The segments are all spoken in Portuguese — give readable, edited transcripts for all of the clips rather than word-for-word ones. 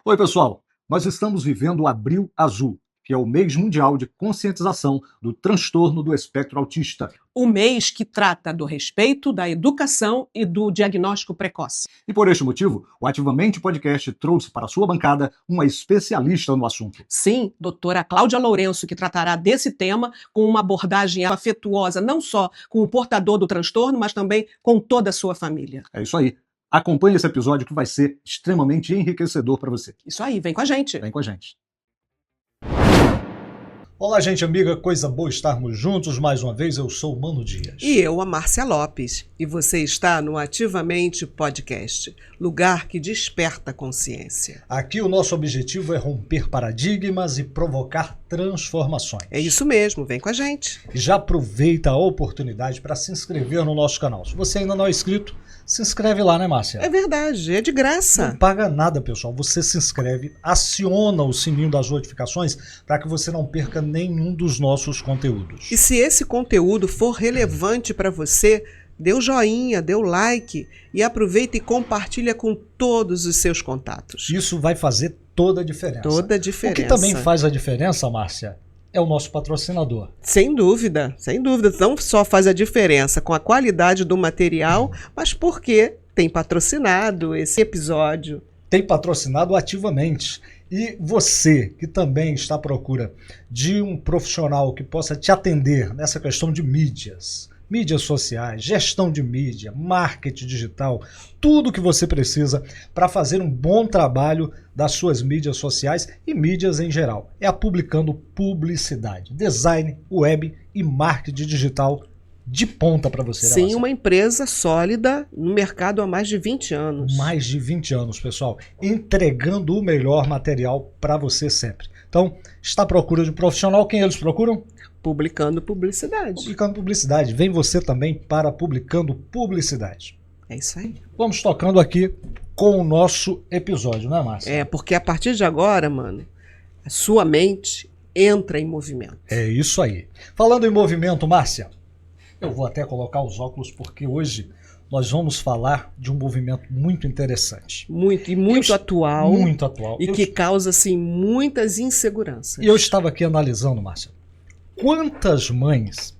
Oi, pessoal! Nós estamos vivendo o Abril Azul, que é o mês mundial de conscientização do transtorno do espectro autista. O mês que trata do respeito, da educação e do diagnóstico precoce. E por este motivo, o Ativamente Podcast trouxe para a sua bancada uma especialista no assunto. Sim, doutora Cláudia Lourenço, que tratará desse tema com uma abordagem afetuosa, não só com o portador do transtorno, mas também com toda a sua família. É isso aí. Acompanhe esse episódio que vai ser extremamente enriquecedor para você. Isso aí, vem com a gente. Vem com a gente. Olá, gente amiga, coisa boa estarmos juntos mais uma vez. Eu sou o Mano Dias. E eu, a Márcia Lopes. E você está no Ativamente Podcast, lugar que desperta a consciência. Aqui o nosso objetivo é romper paradigmas e provocar transformações. É isso mesmo, vem com a gente. E já aproveita a oportunidade para se inscrever no nosso canal. Se você ainda não é inscrito, se inscreve lá, né, Márcia? É verdade, é de graça. Não paga nada, pessoal. Você se inscreve, aciona o sininho das notificações para que você não perca nenhum dos nossos conteúdos. E se esse conteúdo for relevante para você, dê o joinha, dê o like e aproveita e compartilha com todos os seus contatos. Isso vai fazer toda a diferença. Toda a diferença. O que também faz a diferença, Márcia, é o nosso patrocinador. Sem dúvida, sem dúvida. Não só faz a diferença com a qualidade do material, mas porque tem patrocinado esse episódio. Tem patrocinado ativamente. E você que também está à procura de um profissional que possa te atender nessa questão de mídias sociais, gestão de mídia, marketing digital, tudo que você precisa para fazer um bom trabalho das suas mídias sociais e mídias em geral. É a Publicando Publicidade, design, web e marketing digital de ponta para você. Sim, né, uma empresa sólida no mercado há mais de 20 anos. Mais de 20 anos, pessoal, entregando o melhor material para você sempre. Então, está à procura de um profissional, quem eles procuram? Publicando Publicidade. Publicando Publicidade. Vem você também para Publicando Publicidade. É isso aí. Vamos tocando aqui com o nosso episódio, né, Márcia? É, porque a partir de agora, mano, a sua mente entra em movimento. É isso aí. Falando em movimento, Márcia, eu vou até colocar os óculos porque hoje nós vamos falar de um movimento muito interessante. Muito atual. Muito atual. E que causa, assim, muitas inseguranças. E eu estava aqui analisando, Márcia, quantas mães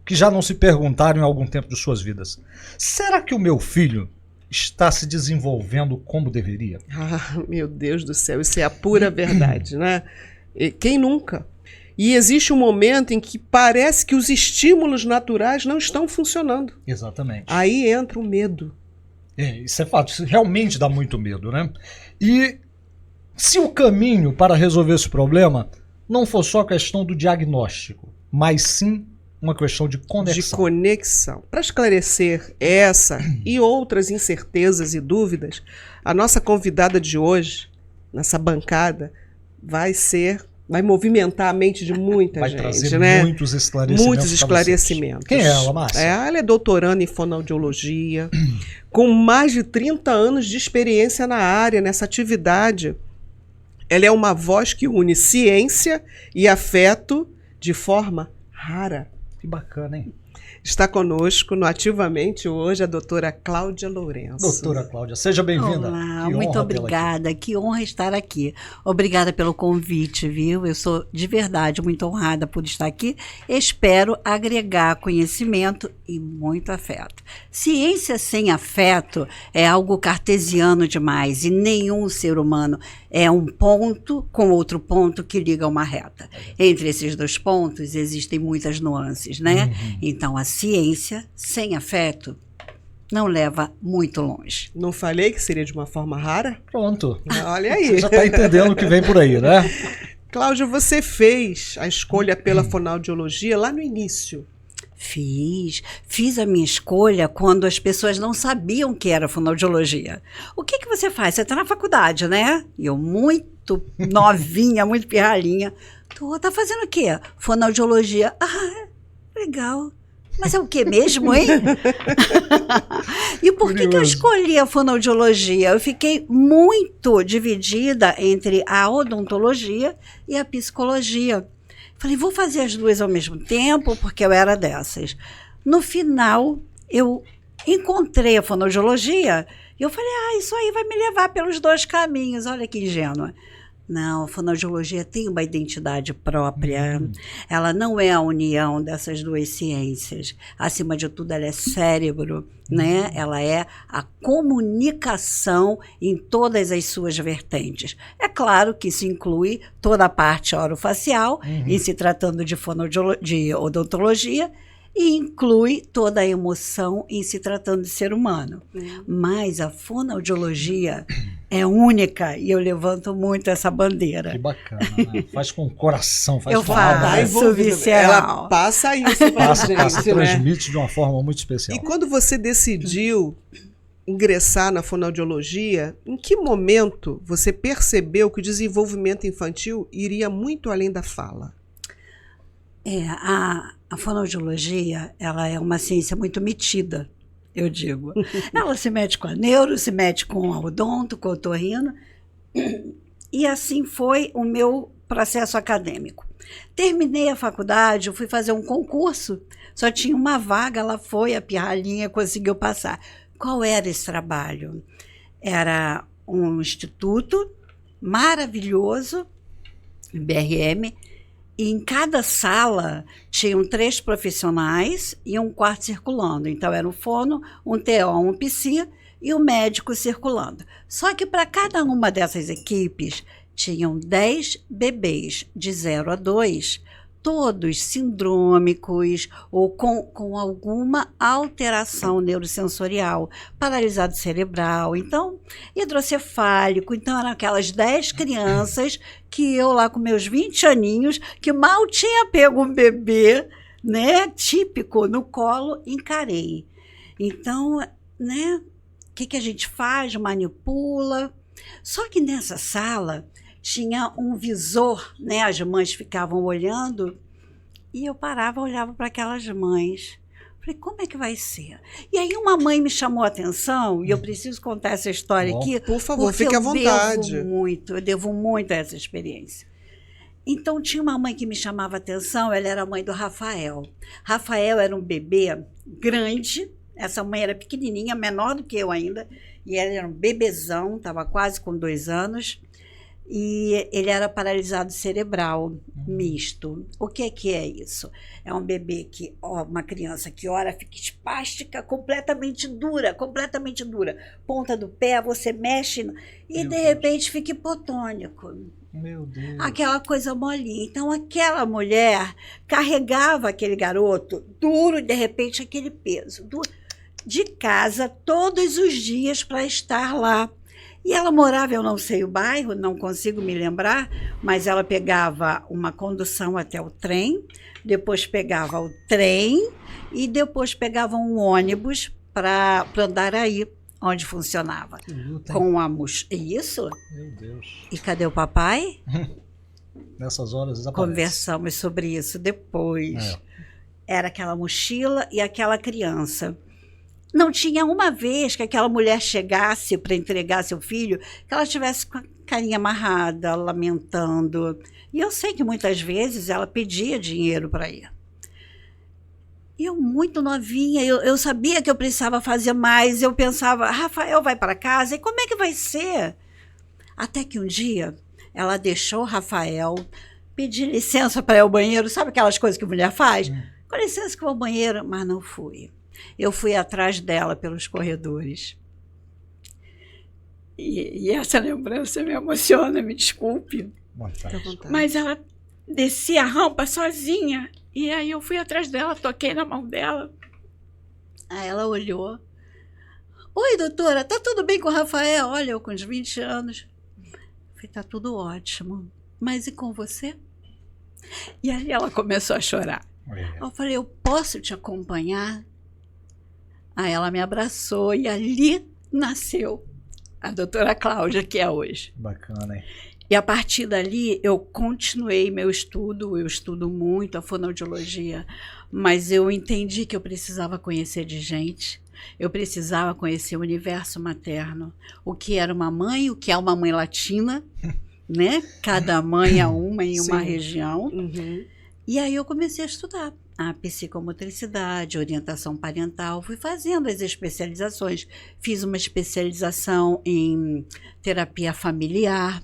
que já não se perguntaram em algum tempo de suas vidas: será que o meu filho está se desenvolvendo como deveria? Ah, meu Deus do céu, isso é a pura verdade, né? E quem nunca? E existe um momento em que parece que os estímulos naturais não estão funcionando. Exatamente. Aí entra o medo. Isso é fato, isso realmente dá muito medo, né? E se o caminho para resolver esse problema não for só a questão do diagnóstico, mas sim uma questão de conexão. De conexão. Para esclarecer essa e outras incertezas e dúvidas, a nossa convidada de hoje, nessa bancada, vai movimentar a mente de muita gente. Vai trazer né? muitos esclarecimentos. Muitos esclarecimentos. Quem é ela, Márcia? Ela é doutoranda em fonoaudiologia, com mais de 30 anos de experiência na área, nessa atividade. Ela é uma voz que une ciência e afeto de forma rara. Que bacana, hein? Está conosco no Ativamente hoje a doutora Cláudia Lourenço. Doutora Cláudia, seja bem-vinda. Olá, muito obrigada. Que honra estar aqui. Obrigada pelo convite, viu? Eu sou de verdade muito honrada por estar aqui. Espero agregar conhecimento e muito afeto. Ciência sem afeto é algo cartesiano demais e nenhum ser humano é um ponto com outro ponto que liga uma reta. Entre esses dois pontos existem muitas nuances, né? Então, a ciência sem afeto não leva muito longe. Não falei que seria de uma forma rara? Pronto. Olha aí. Você já está entendendo o que vem por aí, né? Cláudia, você fez a escolha pela fonoaudiologia lá no início. Fiz a minha escolha quando as pessoas não sabiam que era fonoaudiologia. O que você faz? Você está na faculdade, né? E eu muito novinha, muito pirralhinha. Tá fazendo o quê? Fonoaudiologia. Ah, legal. Mas é o que mesmo, hein? E por que eu escolhi a fonoaudiologia? Eu fiquei muito dividida entre a odontologia e a psicologia. Falei, vou fazer as duas ao mesmo tempo, porque eu era dessas. No final, eu encontrei a fonoaudiologia E eu falei, isso aí vai me levar pelos 2 caminhos. Olha que ingênua. Não, a fonoaudiologia tem uma identidade própria. Ela não é a união dessas 2 ciências. Acima de tudo, ela é cérebro, né? Ela é a comunicação em todas as suas vertentes. É claro que isso inclui toda a parte orofacial, em se tratando de de odontologia, e inclui toda a emoção em se tratando de ser humano. Mas a fonoaudiologia é única e eu levanto muito essa bandeira. Que bacana, né? Faz com o coração, faz Eu com a alma. Tá faço envolvida. visceral. Ela passa isso pra gente, né? Transmite de uma forma muito especial. E quando você decidiu ingressar na fonoaudiologia, em que momento você percebeu que o desenvolvimento infantil iria muito além da fala? A fonoaudiologia, ela é uma ciência muito metida, eu digo. Ela se mete com a neuro, se mete com a odonto, com o otorrino, e assim foi o meu processo acadêmico. Terminei a faculdade, eu fui fazer um concurso, só tinha uma vaga, ela foi, a pirralhinha conseguiu passar. Qual era esse trabalho? Era um instituto maravilhoso, BRM, e em cada sala tinham 3 profissionais e um quarto circulando. Então, era um fono, um TO, um psi e um médico circulando. Só que para cada uma dessas equipes, tinham 10 bebês de 0 a 2, todos sindrômicos ou com alguma alteração neurosensorial, paralisado cerebral, então, hidrocefálico. Então, eram aquelas 10 crianças que eu lá com meus 20 aninhos, que mal tinha pego um bebê, né, típico, no colo, encarei. Então, né, o que a gente faz? Manipula. Só que nessa sala tinha um visor, né? As mães ficavam olhando e eu parava, olhava para aquelas mães. Falei, como é que vai ser? E aí uma mãe me chamou a atenção, e eu preciso contar essa história aqui. Por favor, fique à vontade. Eu devo muito a essa experiência. Então, tinha uma mãe que me chamava a atenção, ela era a mãe do Rafael. Rafael era um bebê grande, essa mãe era pequenininha, menor do que eu ainda, e ela era um bebezão, estava quase com 2 anos. E ele era paralisado cerebral misto. O que é isso? É um bebê que, uma criança que ora fica espástica, completamente dura. Ponta do pé, você mexe e de repente fica hipotônico. Meu Deus. Aquela coisa molinha. Então aquela mulher carregava aquele garoto duro e de repente aquele peso de casa todos os dias para estar lá. E ela morava, eu não sei o bairro, não consigo me lembrar, mas ela pegava uma condução até o trem, depois pegava o trem e depois pegava um ônibus para Andaraí, onde funcionava. Com a Isso? Meu Deus. E cadê o papai? Nessas horas desaparece. Conversamos sobre isso depois. Era aquela mochila e aquela criança. Não tinha uma vez que aquela mulher chegasse para entregar seu filho, que ela estivesse com a carinha amarrada, lamentando. E eu sei que muitas vezes ela pedia dinheiro para ir. E eu, muito novinha, eu sabia que eu precisava fazer mais. Eu pensava, Rafael vai para casa, e como é que vai ser? Até que um dia, ela deixou o Rafael, pedir licença para ir ao banheiro. Sabe aquelas coisas que a mulher faz? Com licença que eu vou ao banheiro, mas não fui. Eu fui atrás dela pelos corredores. E essa lembrança me emociona, me desculpe. Mas ela descia a rampa sozinha. E aí eu fui atrás dela, toquei na mão dela. Aí ela olhou. Oi, doutora, tá tudo bem com o Rafael? Olha, eu com uns 20 anos. Eu falei, tá tudo ótimo. Mas e com você? E aí ela começou a chorar. Eu falei, eu posso te acompanhar? Aí ela me abraçou e ali nasceu a doutora Cláudia, que é hoje. Bacana, hein? E a partir dali eu continuei meu estudo, eu estudo muito a fonoaudiologia, mas eu entendi que eu precisava conhecer de gente, eu precisava conhecer o universo materno, o que era uma mãe, o que é uma mãe latina, né? Cada mãe é uma em uma região. E aí eu comecei a estudar a psicomotricidade, orientação parental, fui fazendo as especializações. Fiz uma especialização em terapia familiar,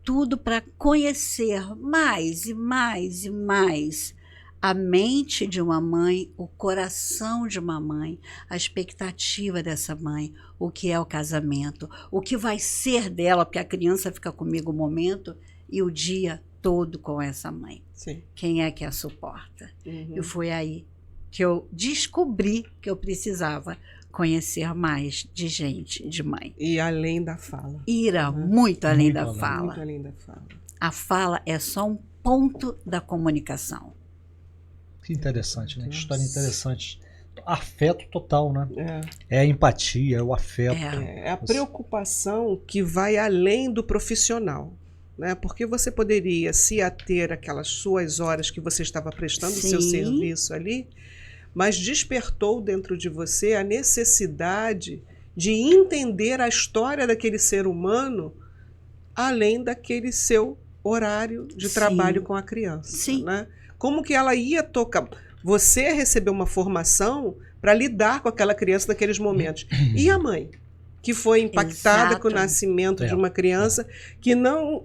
tudo para conhecer mais e mais e mais a mente de uma mãe, o coração de uma mãe, a expectativa dessa mãe, o que é o casamento, o que vai ser dela, porque a criança fica comigo um momento e o dia todo com essa mãe. Sim. Quem é que a suporta? Uhum. E foi aí que eu descobri que eu precisava conhecer mais de gente, de mãe. E além da fala. Ir muito além Muito da além. fala. Muito além da fala. A fala é só um ponto da comunicação. Que interessante, né? Que história Nossa. interessante. Afeto total, né? É. É a empatia, é o afeto. É a preocupação que vai além do profissional, né? Porque você poderia se ater àquelas suas horas que você estava prestando o seu Sim. serviço ali, mas despertou dentro de você a necessidade de entender a história daquele ser humano além daquele seu horário de Sim. trabalho com a criança. Sim. Né? Como que ela ia tocar? Você recebeu uma formação para lidar com aquela criança naqueles momentos. E a mãe, que foi impactada Exato. com o nascimento de É. uma criança que não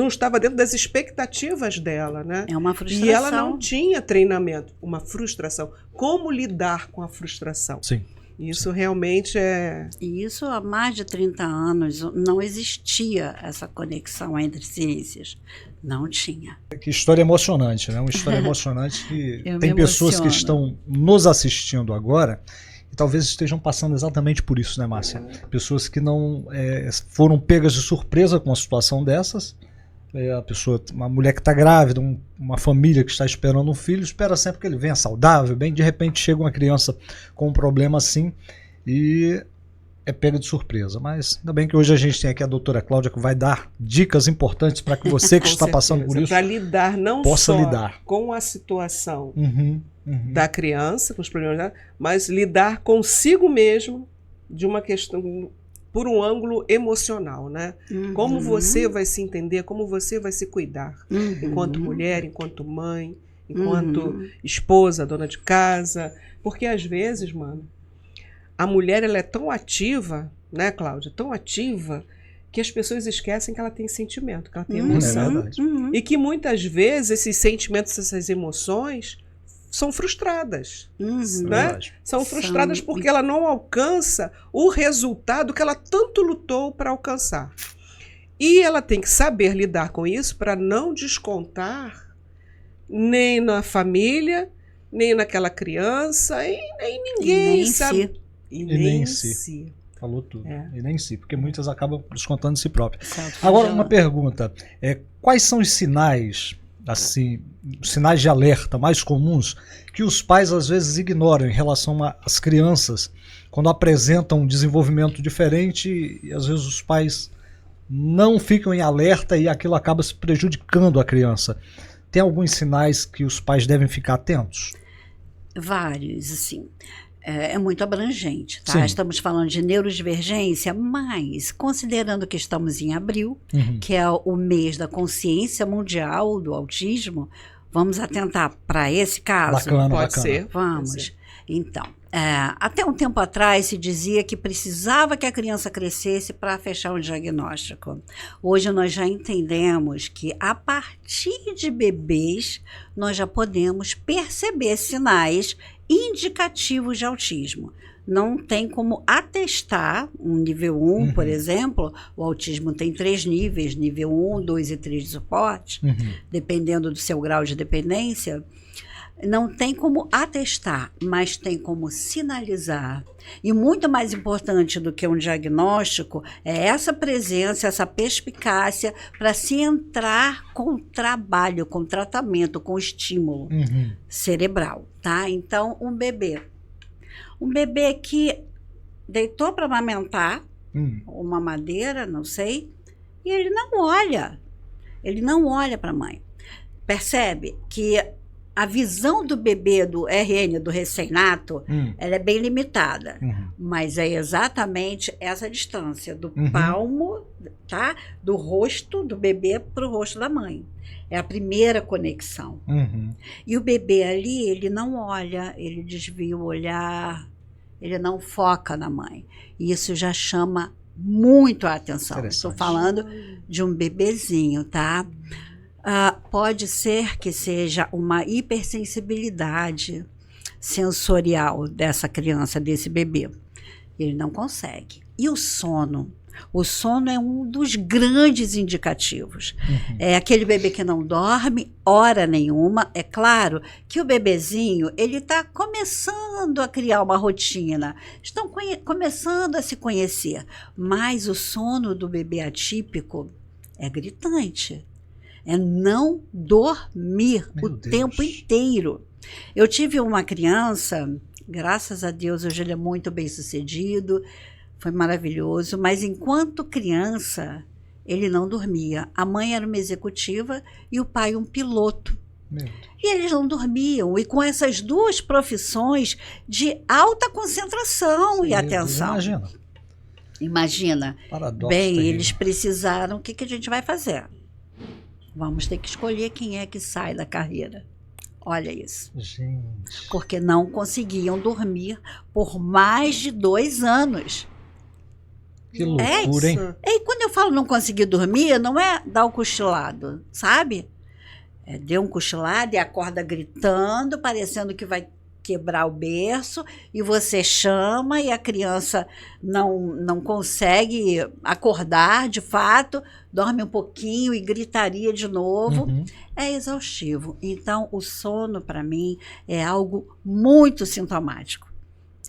estava dentro das expectativas dela, né? É uma frustração. E ela não tinha treinamento, uma frustração. Como lidar com a frustração? Sim. Isso realmente é... E isso há mais de 30 anos não existia essa conexão entre ciências. Não tinha. Que história emocionante, né? Uma história emocionante que Eu tem me pessoas que emociono. estão nos assistindo agora e talvez estejam passando exatamente por isso, né, Márcia? Pessoas que não foram pegas de surpresa com uma situação dessas. A pessoa, uma mulher que está grávida, uma família que está esperando um filho, espera sempre que ele venha saudável, bem, de repente chega uma criança com um problema assim e é pega de surpresa. Mas ainda bem que hoje a gente tem aqui a doutora Cláudia que vai dar dicas importantes para que você que Com está passando por certeza, isso para lidar não possa só lidar. com a situação Uhum. da criança, com os problemas dela, mas lidar consigo mesmo de uma questão por um ângulo emocional, né? Como você vai se entender, como você vai se cuidar, enquanto mulher, enquanto mãe, enquanto esposa, dona de casa, porque às vezes, mano, a mulher ela é tão ativa, né, Cláudia, tão ativa que as pessoas esquecem que ela tem sentimento, que ela tem É emoção. verdade. E que muitas vezes esses sentimentos, essas emoções são frustradas. É Né? verdade. São São- frustradas porque ela não alcança o resultado que ela tanto lutou para alcançar. E ela tem que saber lidar com isso para não descontar nem na família, nem naquela criança, e nem ninguém, nem sabe? si. E nem nem em si. si. Falou tudo. É. E nem em si, porque muitas acabam descontando em si próprias. Certo, Agora, já- uma pergunta. Quais são os sinais, assim, sinais de alerta mais comuns que os pais às vezes ignoram em relação às crianças quando apresentam um desenvolvimento diferente e às vezes os pais não ficam em alerta e aquilo acaba se prejudicando a criança? Tem alguns sinais que os pais devem ficar atentos? Vários, assim. É muito abrangente, tá? Sim. Estamos falando de neurodivergência, mas considerando que estamos em abril, Uhum. que é o mês da consciência mundial do autismo, vamos atentar para esse caso? Bacana, Pode bacana. ser. Vamos. Pode ser. Então, até um tempo atrás se dizia que precisava que a criança crescesse para fechar um diagnóstico. Hoje nós já entendemos que a partir de bebês nós já podemos perceber sinais indicativos de autismo. Não tem como atestar um nível 1, por exemplo. O autismo tem 3 níveis, nível 1, 2 e 3 de suporte, Uhum. dependendo do seu grau de dependência. Não tem como atestar, mas tem como sinalizar. E muito mais importante do que um diagnóstico é essa presença, essa perspicácia para se entrar com trabalho, com tratamento, com estímulo Uhum. cerebral, tá? Então, um bebê que deitou para amamentar, uma madeira, não sei, e ele não olha para a mãe. Percebe que a visão do bebê, do RN, do recém-nato, ela é bem limitada. Mas é exatamente essa distância do palmo, tá? Do rosto do bebê para o rosto da mãe. É a primeira conexão. E o bebê ali, ele não olha, ele desvia o olhar, ele não foca na mãe. E isso já chama muito a atenção. Estou falando de um bebezinho, tá? Pode ser que seja uma hipersensibilidade sensorial dessa criança, desse bebê. Ele não consegue. E o sono? O sono é um dos grandes indicativos. É aquele bebê que não dorme hora nenhuma. É claro que o bebezinho, ele está começando a criar uma rotina. Estão começando a se conhecer. Mas o sono do bebê atípico é gritante. É não dormir tempo inteiro. Eu tive uma criança, graças a Deus, hoje ele é muito bem sucedido, foi maravilhoso, mas enquanto criança, ele não dormia. A mãe era uma executiva e o pai um piloto. E eles não dormiam. E com essas duas profissões de alta concentração e atenção. Imagina. Paradoxo bem, terrível. Eles precisaram, o que a gente vai fazer? Vamos ter que escolher quem é que sai da carreira. Olha isso. Gente. Porque não conseguiam dormir por mais de 2 anos. Que loucura, hein? E quando eu falo não conseguir dormir, não é dar o cochilado, sabe? É deu um cochilado e acorda gritando, parecendo que vai quebrar o berço, e você chama e a criança não consegue acordar de fato, dorme um pouquinho e gritaria de novo. É exaustivo. Então, o sono, para mim, é algo muito sintomático,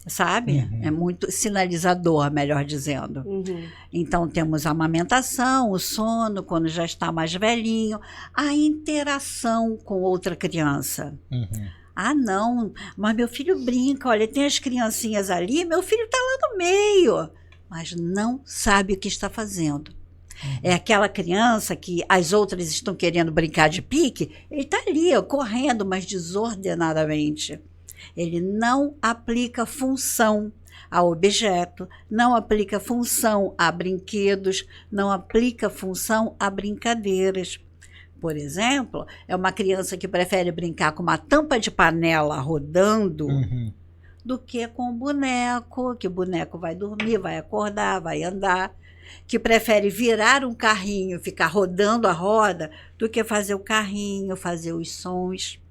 sabe? É muito sinalizador, melhor dizendo. Então, temos a amamentação, o sono, quando já está mais velhinho, a interação com outra criança. Ah, não, mas meu filho brinca, olha, tem as criancinhas ali, meu filho está lá no meio, mas não sabe o que está fazendo. É aquela criança que as outras estão querendo brincar de pique, ele está ali, ó, correndo, mas desordenadamente. Ele não aplica função a objeto, não aplica função a brinquedos, não aplica função a brincadeiras. Por exemplo, é uma criança que prefere brincar com uma tampa de panela rodando do que com o boneco, que o boneco vai dormir, vai acordar, vai andar. Que prefere virar um carrinho, ficar rodando a roda, do que fazer o carrinho, fazer os sons.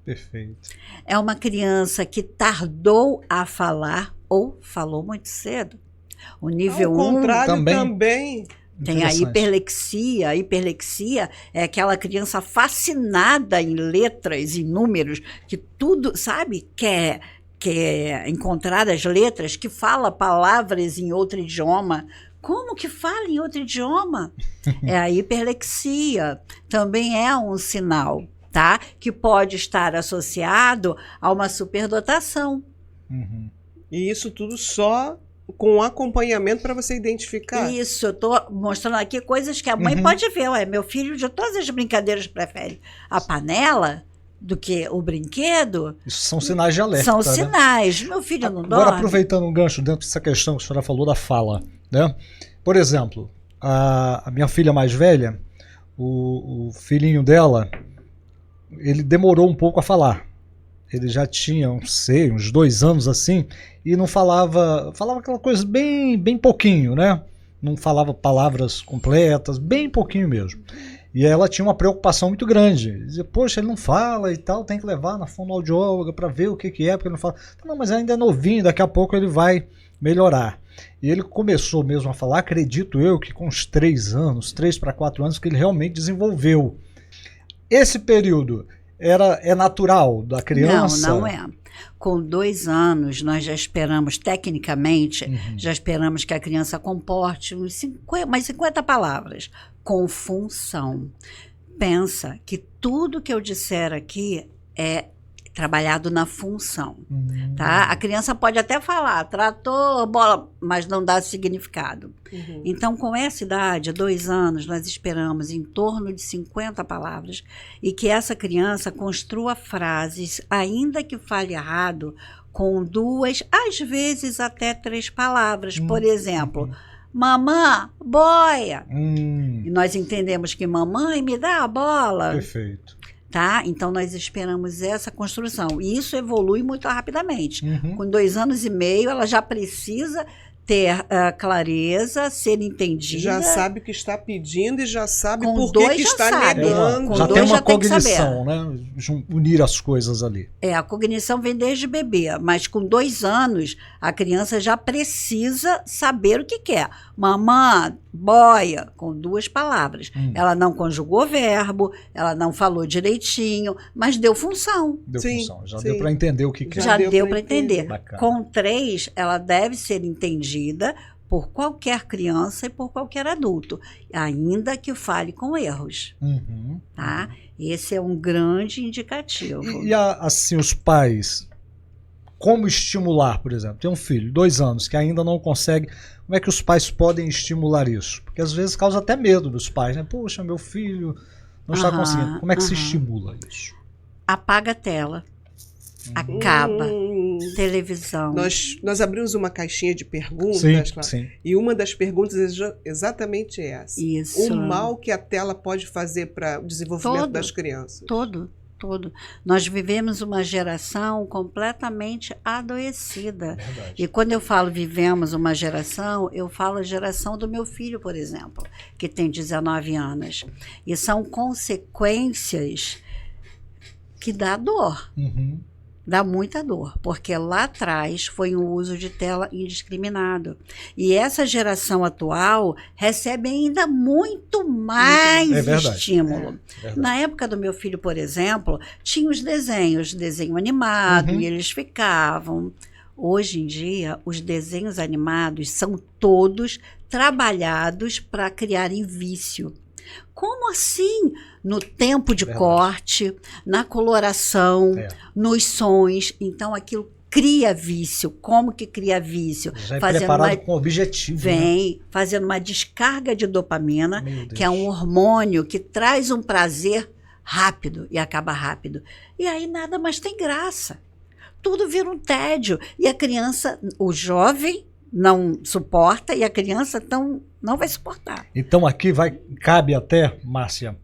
Perfeito. É uma criança que tardou a falar ou falou muito cedo. O nível 1 contrário também. Tem a hiperlexia. A hiperlexia é aquela criança fascinada em letras, em números, que tudo, sabe, quer encontrar as letras, que fala palavras em outro idioma. Como que fala em outro idioma? É a hiperlexia. Também é um sinal, tá? Que pode estar associado a uma superdotação. E isso tudo só com acompanhamento para você identificar. Isso, eu estou mostrando aqui coisas que a mãe pode ver. Ué, meu filho, de todas as brincadeiras, prefere a panela do que o brinquedo. Isso são sinais de alerta. São sinais. Meu filho não dorme. Agora, aproveitando um gancho dentro dessa questão que a senhora falou da fala, né? Por exemplo, a minha filha mais velha, o filhinho dela, ele demorou um pouco a falar. Ele já tinha, não sei, uns 2 anos assim, e não falava aquela coisa bem pouquinho, né? Não falava palavras completas, bem pouquinho mesmo. E ela tinha uma preocupação muito grande. Dizia, poxa, ele não fala e tal, tem que levar na fonoaudióloga para ver o que é, porque ele não fala. Não, mas ainda é novinho, daqui a pouco ele vai melhorar. E ele começou mesmo a falar, acredito eu, que com uns 3 para 4 anos, que ele realmente desenvolveu. Esse período é natural da criança? Não é. Com 2 anos, nós já esperamos, tecnicamente, já esperamos que a criança comporte umas 50 palavras, com função. Pensa que tudo que eu disser aqui é trabalhado na função. Tá? A criança pode até falar, trator, bola, mas não dá significado. Então, com essa idade, 2 anos, nós esperamos em torno de 50 palavras e que essa criança construa frases, ainda que fale errado, com 2, às vezes até 3 palavras. Por exemplo, mamã, boia. E nós entendemos que mamãe me dá a bola. Perfeito. Tá? Então, nós esperamos essa construção. E isso evolui muito rapidamente. Com 2 anos e meio, ela já precisa ter clareza, ser entendida. Já sabe o que está pedindo e já sabe Com por 2 que já está sabe. negando. Com Já 2 tem uma já tem que cognição, né? Unir as coisas ali. A cognição vem desde bebê, mas com 2 anos, a criança já precisa saber o que quer. Mamã, boia, com 2 palavras. Ela não conjugou verbo, ela não falou direitinho, mas deu função. Deu Sim, função. Já sim. deu para entender o que quer. Já deu para entender. Bacana. Com 3, ela deve ser entendida por qualquer criança e por qualquer adulto, ainda que fale com erros. Tá? Esse é um grande indicativo. E assim, os pais, como estimular, por exemplo? Tem um filho, 2 anos, que ainda não consegue. Como é que os pais podem estimular isso? Porque às vezes causa até medo dos pais, né? Poxa, meu filho não está conseguindo. Como é que se estimula isso? Apaga a tela. Acaba. Televisão. Nós abrimos uma caixinha de perguntas, Sim, Cláudia, sim. e uma das perguntas é exatamente essa. Isso. O mal que a tela pode fazer para o desenvolvimento Todo. das crianças. Todo. Nós vivemos uma geração completamente adoecida. Verdade. E quando eu falo vivemos uma geração, eu falo a geração do meu filho, por exemplo, que tem 19 anos. E são consequências que dá dor. Dá muita dor, porque lá atrás foi um uso de tela indiscriminado. E essa geração atual recebe ainda muito mais estímulo. Na época do meu filho, por exemplo, tinha os desenho animado, e eles ficavam. Hoje em dia, os desenhos animados são todos trabalhados para criarem vício. Como assim? No tempo de corte, na coloração, nos sons. Então, aquilo cria vício. Como que cria vício? Já é preparado com objetivo. Fazendo uma descarga de dopamina, que é um hormônio que traz um prazer rápido e acaba rápido. E aí nada mais tem graça. Tudo vira um tédio. E a criança, o jovem, não suporta e a criança não vai suportar. Então aqui cabe até, Márcia,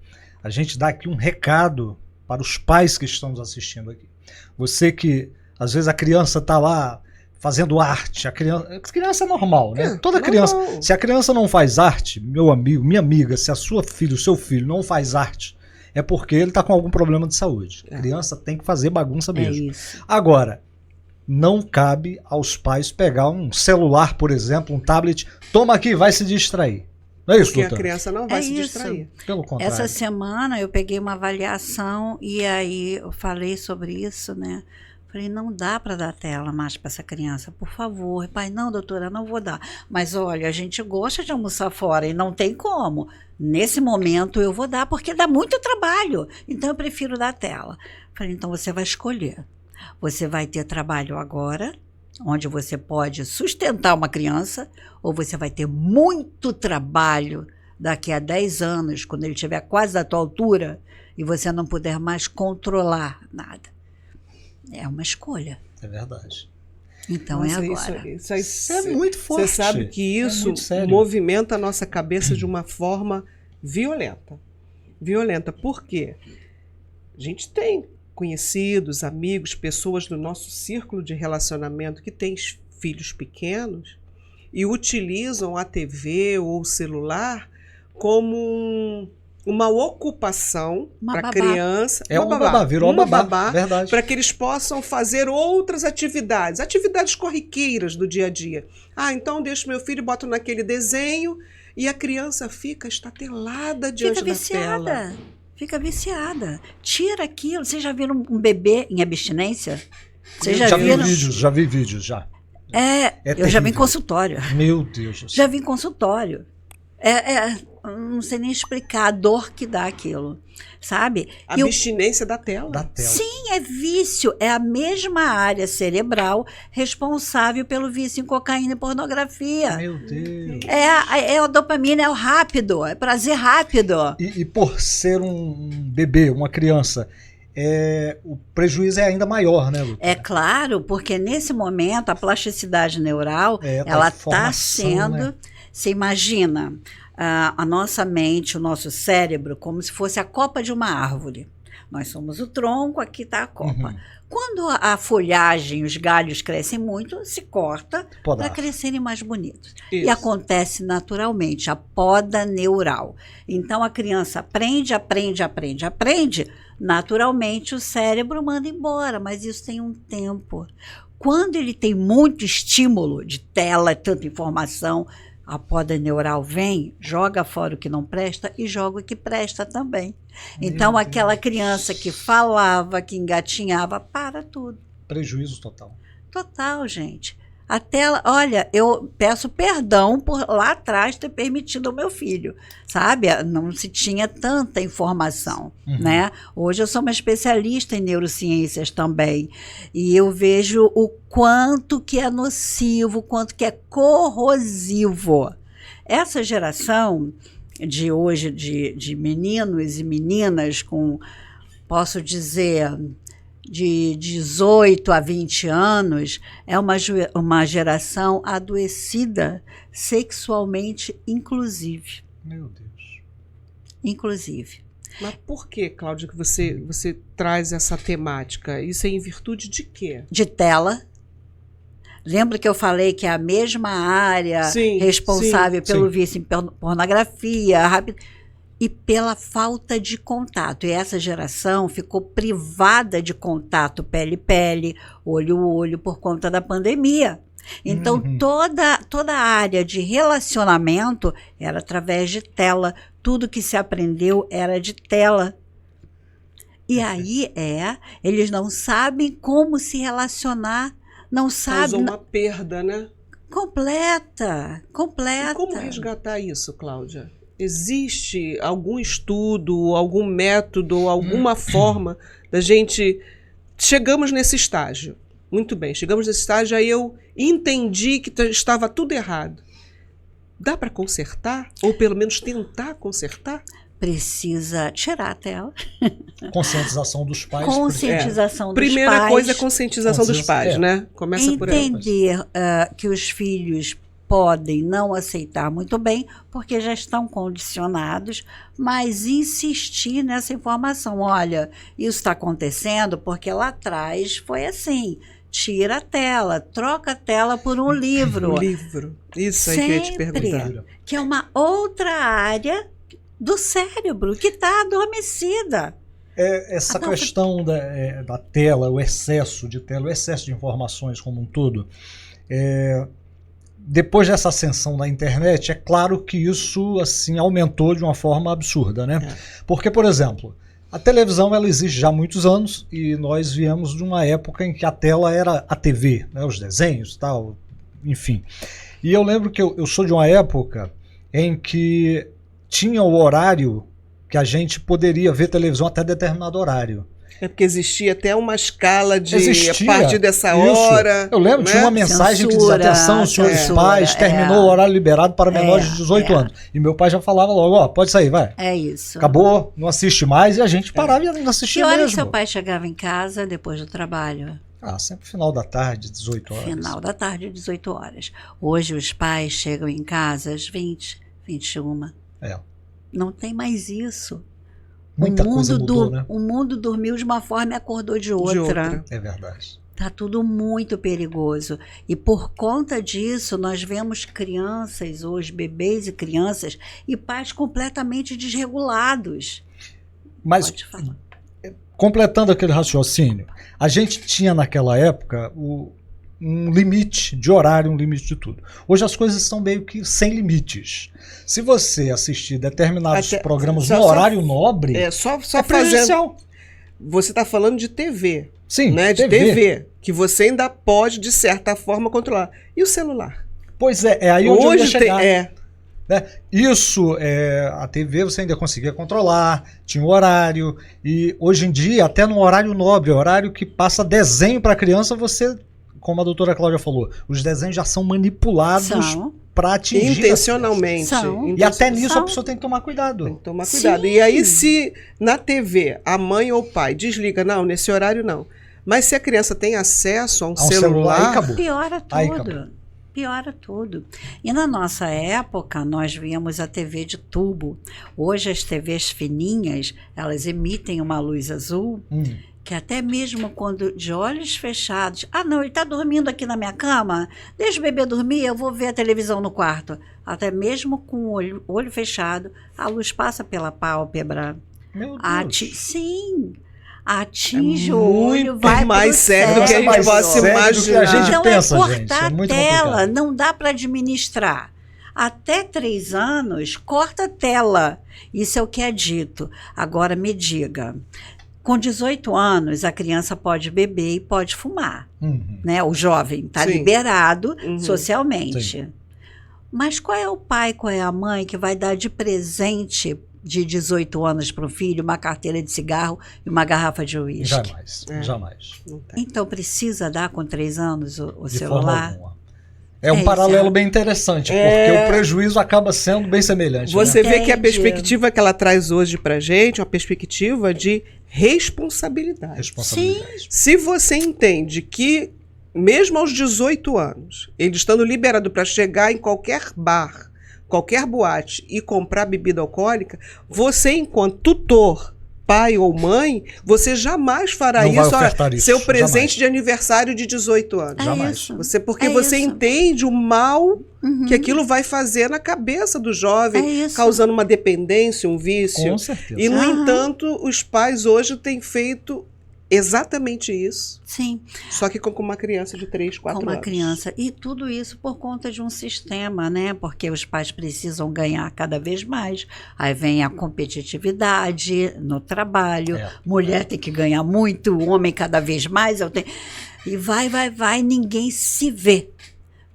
a gente dá aqui um recado para os pais que estão nos assistindo aqui. Você que, às vezes, a criança está lá fazendo arte, a criança é normal, né? Toda criança, se a criança não faz arte, meu amigo, minha amiga, se a sua filha, o seu filho não faz arte, é porque ele está com algum problema de saúde. A criança tem que fazer bagunça mesmo. Isso. Agora, não cabe aos pais pegar um celular, por exemplo, um tablet, toma aqui, vai se distrair. Não é isso, Porque doutor? a criança não vai se isso. distrair. Pelo contrário. Essa semana eu peguei uma avaliação e aí eu falei sobre isso, né? Falei, não dá para dar tela mais para essa criança, por favor. Pai, não, doutora, não vou dar. Mas olha, a gente gosta de almoçar fora e não tem como. Nesse momento eu vou dar porque dá muito trabalho. Então eu prefiro dar tela. Falei, então você vai escolher. Você vai ter trabalho agora, onde você pode sustentar uma criança, ou você vai ter muito trabalho daqui a 10 anos, quando ele estiver quase da tua altura, e você não puder mais controlar nada. É uma escolha. É verdade. Então Nossa, é agora. Isso é muito forte. Você sabe que isso muito sério. movimenta a nossa cabeça de uma forma violenta. Violenta. Por quê? A gente tem conhecidos, amigos, pessoas do nosso círculo de relacionamento que têm filhos pequenos e utilizam a TV ou o celular como uma ocupação para a criança. Virou uma babá, verdade. Para que eles possam fazer outras atividades corriqueiras do dia a dia. Então deixo meu filho, boto naquele desenho e a criança fica estatelada diante da tela. Fica viciada. Tira aquilo. Vocês já viram um bebê em abstinência? Vocês já viram? Vi vídeos, já. Eu já vi em consultório. Meu Deus do céu. Já vi em consultório. não sei nem explicar a dor que dá aquilo, sabe? A abstinência da tela. Da tela. Sim, é vício. É a mesma área cerebral responsável pelo vício em cocaína e pornografia. Meu Deus. É a dopamina, é o rápido, é prazer rápido. E por ser um bebê, uma criança, o prejuízo é ainda maior, né, Luta? É claro, porque nesse momento a plasticidade neural, ela está sendo... né? Você imagina a nossa mente, o nosso cérebro, como se fosse a copa de uma árvore. Nós somos o tronco, aqui está a copa. Uhum. Quando a folhagem, os galhos crescem muito, se corta Podar. para crescerem mais bonitos. Isso. E acontece naturalmente, a poda neural. Então a criança aprende, naturalmente o cérebro manda embora, mas isso tem um tempo. Quando ele tem muito estímulo de tela, tanta informação, a poda neural vem, joga fora o que não presta e joga o que presta também. Então, aquela criança que falava, que engatinhava, para tudo. Prejuízo total. Total, gente. A tela, olha, eu peço perdão por lá atrás ter permitido ao meu filho, sabe? Não se tinha tanta informação, né? Hoje eu sou uma especialista em neurociências também, e eu vejo o quanto que é nocivo, o quanto que é corrosivo. Essa geração de hoje, de meninos e meninas com, posso dizer, de 18 a 20 anos, é uma geração adoecida sexualmente, inclusive. Meu Deus. Inclusive. Mas por que, Cláudia, que você traz essa temática? Isso é em virtude de quê? De tela. Lembra que eu falei que é a mesma área responsável pelo vício em pornografia, e pela falta de contato. E essa geração ficou privada de contato pele-pele, olho-olho, por conta da pandemia. Então, toda a área de relacionamento era através de tela. Tudo que se aprendeu era de tela. E aí, eles não sabem como se relacionar, não sabem... Causou uma perda, né? Completa. E como resgatar isso, Cláudia? Existe algum estudo, algum método, alguma forma da gente... Chegamos nesse estágio. Muito bem, chegamos nesse estágio, aí eu entendi que estava tudo errado. Dá para consertar? Ou pelo menos tentar consertar? Precisa tirar a tela. Conscientização dos pais. Conscientização dos Primeira pais. Coisa é conscientização dos pais, né? Começa por aí. Entender que os filhos podem não aceitar muito bem, porque já estão condicionados, mas insistir nessa informação. Olha, isso está acontecendo porque lá atrás foi assim. Tira a tela, troca a tela por um livro. Um livro. Isso aí que eu ia te perguntar. Que é uma outra área do cérebro que está adormecida. Essa questão da tela, o excesso de tela, o excesso de informações como um todo, depois dessa ascensão da internet, é claro que isso assim aumentou de uma forma absurda, né? Porque, por exemplo, a televisão ela existe já há muitos anos e nós viemos de uma época em que a tela era a TV, né? Os desenhos e tal, enfim. E eu lembro que eu sou de uma época em que tinha o horário que a gente poderia ver televisão até determinado horário. É porque existia até uma escala de Existia, a partir dessa hora. Eu lembro, tinha uma mensagem que dizia: atenção, senhores pais, terminou o horário liberado para menores de 18 anos. E meu pai já falava logo: pode sair, vai. É isso. Acabou, não assiste mais, e a gente parava e não assistia mesmo. Que hora seu pai chegava em casa depois do trabalho? Sempre final da tarde, 18 horas. Final da tarde, 18 horas. Hoje os pais chegam em casa às 20, 21. Não tem mais isso. Muita coisa mudou, né? O mundo dormiu de uma forma e acordou de outra. É verdade. Tá tudo muito perigoso. E por conta disso, nós vemos crianças hoje, bebês e crianças, e pais completamente desregulados. Mas, pode falar. Completando aquele raciocínio, a gente tinha naquela época um limite de horário, um limite de tudo. Hoje as coisas são meio que sem limites. Se você assistir determinados programas no horário nobre, só presencial. Você está falando de TV. Sim, né? De TV. Que você ainda pode, de certa forma, controlar. E o celular? Pois é aí onde eu ia chegar. né? Isso, a TV você ainda conseguia controlar, tinha o horário, e hoje em dia, até no horário nobre, horário que passa desenho para criança, você, como a doutora Cláudia falou, os desenhos já são manipulados para atingir intencionalmente. E até nisso a pessoa tem que tomar cuidado. Tem que tomar cuidado. E aí, se na TV a mãe ou o pai desliga, não, nesse horário não. Mas se a criança tem acesso a um celular, acabou. Piora tudo. Piora tudo. E na nossa época, nós víamos a TV de tubo. Hoje as TVs fininhas, elas emitem uma luz azul, que até mesmo quando de olhos fechados, não, ele está dormindo aqui na minha cama, deixa o bebê dormir, eu vou ver a televisão no quarto. Até mesmo com o olho fechado, a luz passa pela pálpebra. Meu Deus. Sim. Atinge o olho, vai mais sério do que a gente possa imaginar. A gente então pensa, cortar gente, muito a tela, complicado. não dá para administrar. Até 3 anos, corta a tela. Isso é o que é dito. Agora me diga, com 18 anos, a criança pode beber e pode fumar. Né? O jovem está liberado socialmente. Sim. Mas qual é o pai, qual é a mãe que vai dar de presente de 18 anos para o filho uma carteira de cigarro e uma garrafa de uísque? Jamais. Então precisa dar com 3 anos o De celular? forma alguma. É um paralelo bem interessante, porque o prejuízo acaba sendo bem semelhante. Você né? vê que a perspectiva que ela traz hoje pra gente é uma perspectiva de responsabilidade. Sim. Se você entende que, mesmo aos 18 anos, ele estando liberado para chegar em qualquer bar, qualquer boate e comprar bebida alcoólica, você, enquanto tutor, pai ou mãe, você jamais fará Não vai isso, ofertar isso, seu presente jamais. de aniversário de 18 anos. Jamais. Isso. Porque você entende o mal que aquilo vai fazer na cabeça do jovem, causando uma dependência, um vício. Com certeza. E, no entanto, os pais hoje têm feito exatamente isso. Sim. Só que com uma criança de 3, 4 anos. Com uma criança. E tudo isso por conta de um sistema, né? Porque os pais precisam ganhar cada vez mais. Aí vem a competitividade no trabalho. Mulher tem que ganhar muito, o homem cada vez mais. E vai, ninguém se vê.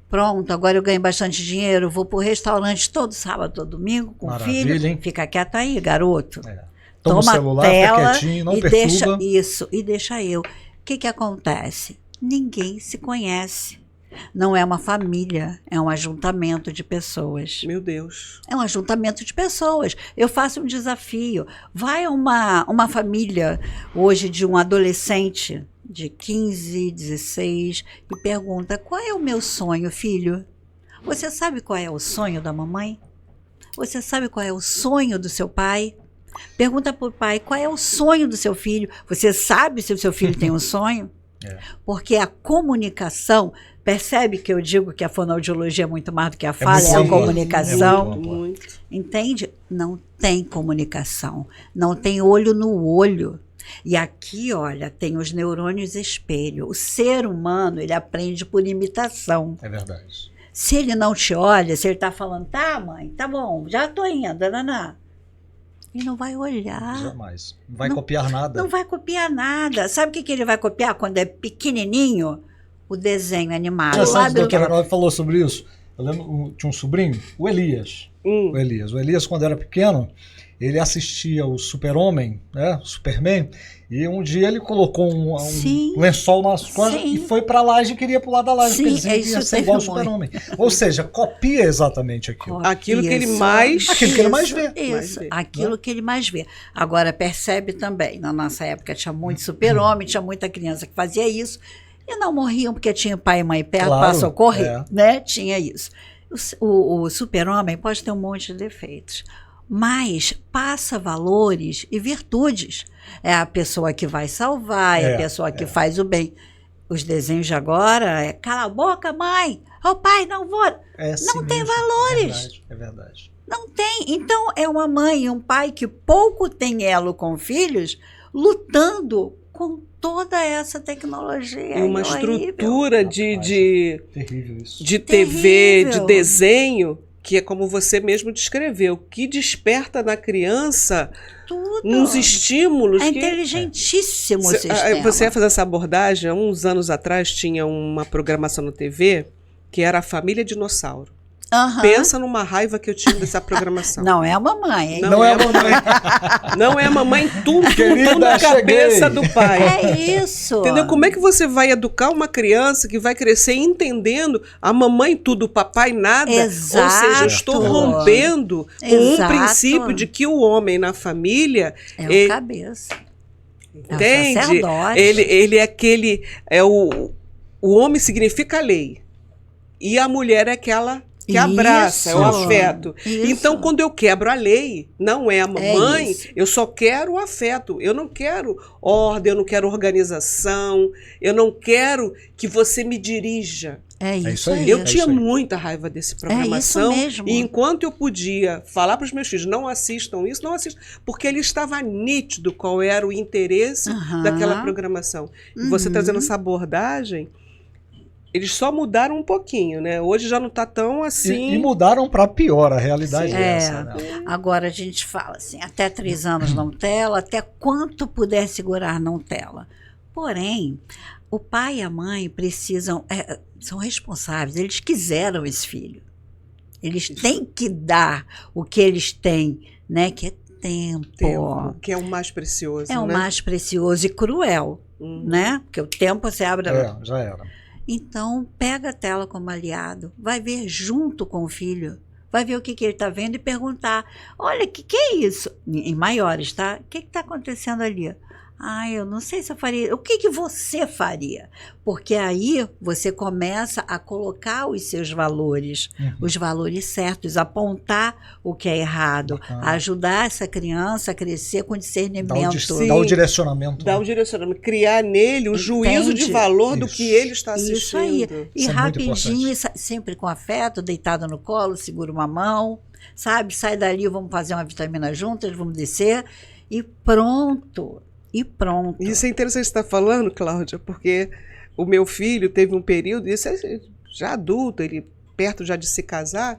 Pronto, agora eu ganho bastante dinheiro, vou pro restaurante todo sábado, todo domingo com o filho. Hein? Fica quieto aí, garoto. Toma o celular, tela, fica quietinho, não e perturba. E deixa eu. O que acontece? Ninguém se conhece. Não é uma família, é um ajuntamento de pessoas. Meu Deus. É um ajuntamento de pessoas. Eu faço um desafio. Vai uma família hoje de um adolescente de 15, 16 e pergunta: qual é o meu sonho, filho? Você sabe qual é o sonho da mamãe? Você sabe qual é o sonho do seu pai? Pergunta para o pai qual é o sonho do seu filho. Você sabe se o seu filho tem um sonho? Porque a comunicação, percebe que eu digo que a fonoaudiologia é muito mais do que a fala, é a comunicação. Muito. Entende? Não tem comunicação, não tem olho no olho. E aqui, olha, tem os neurônios espelho. O ser humano, ele aprende por imitação. É verdade. Se ele não te olha, se ele está falando, tá, mãe, tá bom, já tô indo, naná. E não vai olhar. Jamais. Não vai copiar nada. Não vai copiar nada. Sabe o que ele vai copiar quando é pequenininho? O desenho animado. A doutora Nova falou sobre isso. Eu lembro, tinha um sobrinho, o Elias. O Elias, quando era pequeno, ele assistia o Super-Homem, né, o Superman, e um dia ele colocou um lençol nas costas e foi pra laje e queria pular da laje, porque ele ia ser igual ao Super-Homem. Ou seja, copia exatamente aquilo. Aquilo que ele mais... Aquilo que ele mais vê. Isso, aquilo que ele mais vê. Agora, percebe também, na nossa época tinha muito Super-Homem, tinha muita criança que fazia isso, e não morriam porque tinha pai e mãe perto para socorrer, né? Tinha isso. O Super-Homem pode ter um monte de defeitos, mas passa valores e virtudes. É a pessoa que vai salvar, é a pessoa que faz o bem. Os desenhos de agora é cala a boca, mãe. Ô pai, não vou. Não tem valores. É verdade. Não tem. Então é uma mãe e um pai que pouco tem elo com filhos, lutando com toda essa tecnologia. E uma estrutura de TV, Terrível. de desenho, que é como você mesmo descreveu, que desperta na criança uns estímulos. É inteligentíssimo o sistema. Você ia fazer essa abordagem, há uns anos atrás tinha uma programação na TV que era a Família Dinossauro. Aham. Pensa numa raiva que eu tive dessa programação. Não é a mamãe, hein? Não é a mamãe. Não é a mamãe, tudo Querida, na cabeça cheguei. do pai. É isso. Entendeu? Como é que você vai educar uma criança que vai crescer entendendo a mamãe tudo, o papai nada? Exato. Ou seja, eu estou rompendo com um Exato. princípio de que o homem na família, É o ele- cabeça. É o entende? sacerdote. Ele é aquele, o homem significa a lei e a mulher é aquela que abraça, é o Isso. afeto. Isso. Então, quando eu quebro a lei, não é a mamãe, isso. eu só quero o afeto. Eu não quero ordem, eu não quero organização, eu não quero que você me dirija. É isso, isso aí. aí. Eu É tinha isso aí. muita raiva desse programação. mesmo. E enquanto eu podia falar para os meus filhos, não assistam isso, não assistam, porque ele estava nítido qual era o interesse Aham. daquela programação. E você Uhum. trazendo essa abordagem, eles só mudaram um pouquinho, né? Hoje já não está tão assim. E mudaram para pior, a realidade Sim. é É. essa. Né? Agora a gente fala assim, até 3 anos não tela, até quanto puder segurar não tela. Porém, o pai e a mãe precisam, são responsáveis, eles quiseram esse filho. Eles têm que dar o que eles têm, né? Que é tempo. Tempo, que é o mais precioso. É o né? mais precioso e cruel, Uhum. né? Porque o tempo você abre. Já era. Então, pega a tela como aliado, vai ver junto com o filho, vai ver o que ele está vendo e perguntar: olha, o que é isso? Em maiores, tá? O que está acontecendo ali? Ah, eu não sei se eu faria. O que você faria? Porque aí você começa a colocar os seus valores, os valores certos, apontar o que é errado, Bacana. ajudar essa criança a crescer com discernimento. Dá o direcionamento. Dá o direcionamento, criar nele o juízo de Entende? valor do Isso. que ele está Isso assistindo. aí. E Isso é muito rapidinho, importante. sempre com afeto, deitado no colo, segura uma mão, sabe? Sai dali, vamos fazer uma vitamina juntas, vamos descer e pronto. E pronto. Isso é interessante você estar falando, Cláudia, porque o meu filho teve um período, isso é já adulto, ele perto já de se casar,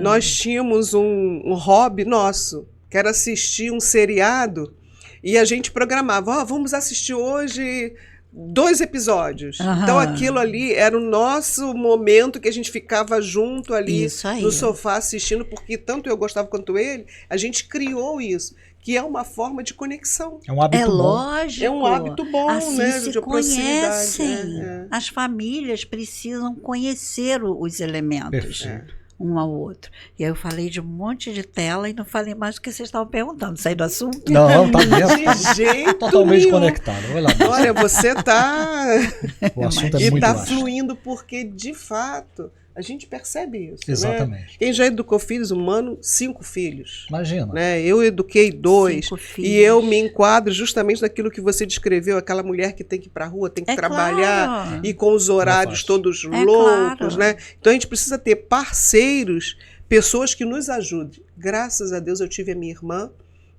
nós tínhamos um hobby nosso, que era assistir um seriado, e a gente programava, vamos assistir hoje 2 episódios. Aham. Então aquilo ali era o nosso momento que a gente ficava junto ali Isso aí. no sofá assistindo, porque tanto eu gostava quanto ele, a gente criou isso, que é uma forma de conexão. É um hábito É bom. lógico. É um hábito bom, Assim né? se De proximidade. conhecem. É. As famílias precisam conhecer os elementos. Perfeito. Um ao outro. E aí eu falei de um monte de tela e não falei mais do que vocês estavam perguntando. Saí do assunto? Não, tá De dentro. jeito Totalmente nenhum. conectado. Olha lá. Olha, você tá O assunto é e muito tá vasto. fluindo porque de fato a gente percebe isso. Né? Exatamente. Quem já educou filhos, humano, 5 filhos. Imagina. Né? Eu eduquei 2 5 filhos. e eu me enquadro justamente naquilo que você descreveu, aquela mulher que tem que ir para a rua, tem que trabalhar claro. e com os horários fácil. todos É loucos, claro. né? Então a gente precisa ter parceiros, pessoas que nos ajudem. Graças a Deus eu tive a minha irmã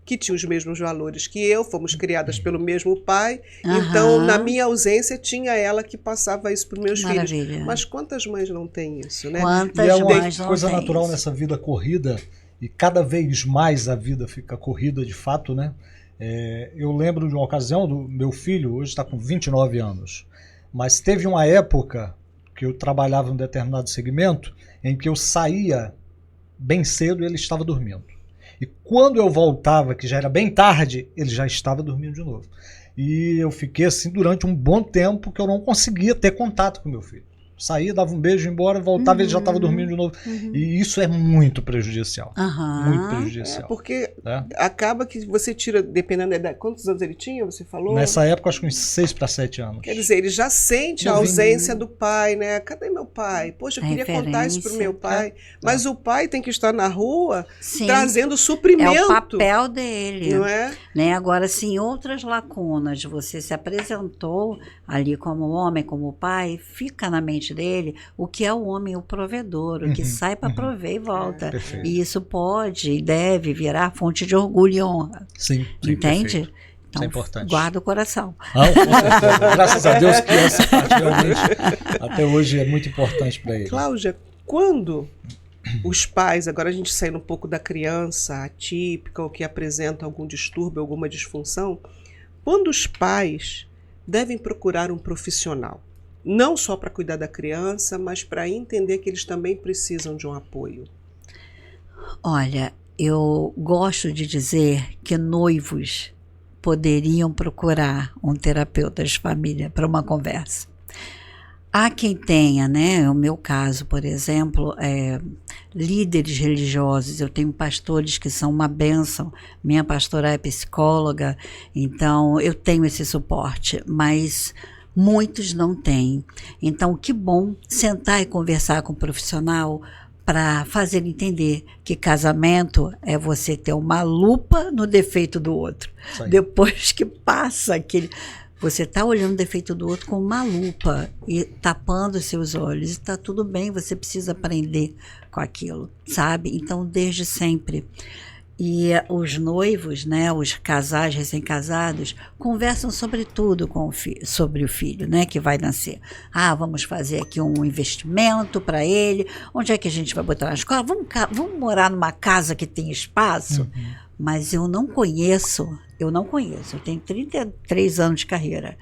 que tinha os mesmos valores que eu, fomos criadas pelo mesmo pai. Então, Aham. na minha ausência, tinha ela que passava isso para os meus filhos. Maravilha. Mas quantas mães não têm isso, né? Quantas E é uma mães não coisa têm natural isso? nessa vida corrida, e cada vez mais a vida fica corrida de fato, né? Eu lembro de uma ocasião do meu filho, hoje está com 29 anos, mas teve uma época que eu trabalhava em um determinado segmento em que eu saía bem cedo e ele estava dormindo. E quando eu voltava, que já era bem tarde, ele já estava dormindo de novo. E eu fiquei assim durante um bom tempo que eu não conseguia ter contato com meu filho. Saía, dava um beijo, ia embora, voltava e ele já estava dormindo de novo. E isso é muito prejudicial. Aham. Muito prejudicial. Porque Né? acaba que você tira, dependendo da idade, quantos anos ele tinha, você falou? Nessa época, acho que uns 6 para 7 anos. Quer dizer, ele já sente a Novinho. ausência do pai, né? Cadê meu pai? Poxa, eu queria contar isso pro meu pai. Mas o pai tem que estar na rua Sim. trazendo É suprimento. o papel dele. Não é? Né? Agora, sim, outras lacunas, você se apresentou ali como homem, como pai, fica na mente dele o que é o homem, o provedor, o que sai para prover e volta. Perfeito. E isso pode e deve virar fonte de orgulho e honra. Sim, Entende? perfeito. Então, Isso é importante. guarda o coração. Não, com certeza. Graças a Deus que essa parte realmente até hoje é muito importante para ele. Cláudia, quando os pais, agora a gente saindo um pouco da criança atípica ou que apresenta algum distúrbio, alguma disfunção, quando os pais devem procurar um profissional? não só para cuidar da criança, mas para entender que eles também precisam de um apoio? Olha, eu gosto de dizer que noivos poderiam procurar um terapeuta de família para uma conversa. Há quem tenha, né? O meu caso, por exemplo, líderes religiosos. Eu tenho pastores que são uma bênção. Minha pastora é psicóloga, então eu tenho esse suporte, mas muitos não têm. Então, que bom sentar e conversar com um profissional para fazer entender que casamento é você ter uma lupa no defeito do outro. Depois que passa aquele... Você está olhando o defeito do outro com uma lupa e tapando os seus olhos. E está tudo bem, você precisa aprender com aquilo, sabe? Então, desde sempre. E os noivos, né, os casais recém-casados, conversam sobre tudo sobre o filho, né, que vai nascer. Vamos fazer aqui um investimento para ele. Onde é que a gente vai botar na escola? Vamos morar numa casa que tem espaço? Mas eu não conheço, eu tenho 33 anos de carreira,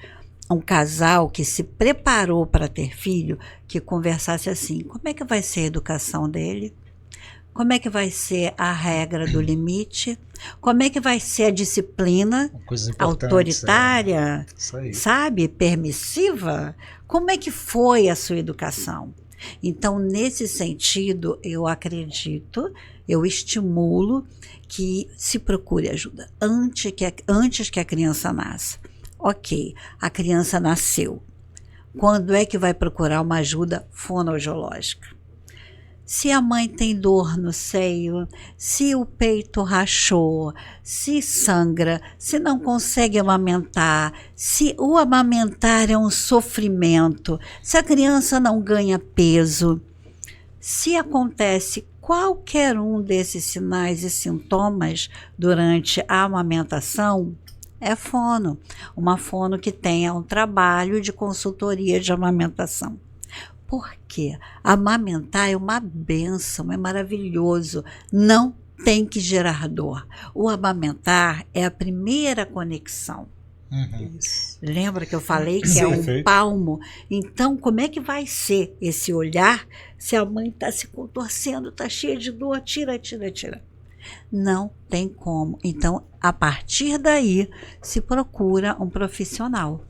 um casal que se preparou para ter filho, que conversasse assim: como é que vai ser a educação dele? Como é que vai ser a regra do limite? Como é que vai ser a disciplina autoritária, sabe, permissiva? Como é que foi a sua educação? Então, nesse sentido, eu acredito, eu estimulo que se procure ajuda antes que a criança nasça. Ok, a criança nasceu. Quando é que vai procurar uma ajuda fonoaudiológica? Se a mãe tem dor no seio, se o peito rachou, se sangra, se não consegue amamentar, se o amamentar é um sofrimento, se a criança não ganha peso, se acontece qualquer um desses sinais e sintomas durante a amamentação, é fono. Uma fono que tenha um trabalho de consultoria de amamentação. Porque amamentar é uma bênção, é maravilhoso, não tem que gerar dor. O amamentar é a primeira conexão. Lembra que eu falei que é um palmo? Então, como é que vai ser esse olhar se a mãe está se contorcendo, está cheia de dor, tira. Não tem como. Então, a partir daí, se procura um profissional.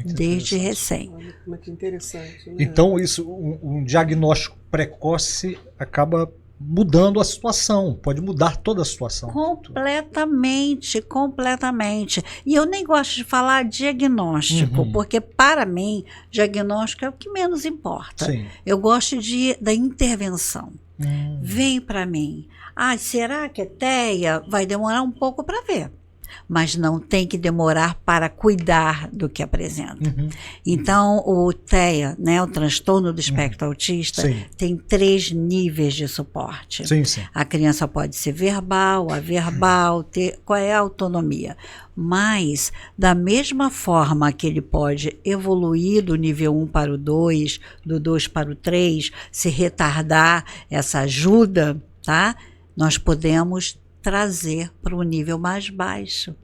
Desde recém. Muito interessante. Né? Então, isso, um diagnóstico precoce acaba mudando a situação, pode mudar toda a situação. Completamente. E eu nem gosto de falar diagnóstico, porque para mim, diagnóstico é o que menos importa. Sim. Eu gosto da intervenção. Vem para mim. Será que é TEA? Vai demorar um pouco para ver. Mas não tem que demorar para cuidar do que apresenta. Então, o TEA, né, o transtorno do espectro autista, tem 3 níveis de suporte. Sim. A criança pode ser verbal, averbal, qual é a autonomia. Mas, da mesma forma que ele pode evoluir do nível 1 para o 2, do 2 para o 3, se retardar essa ajuda, tá? Nós podemos trazer para um nível mais baixo.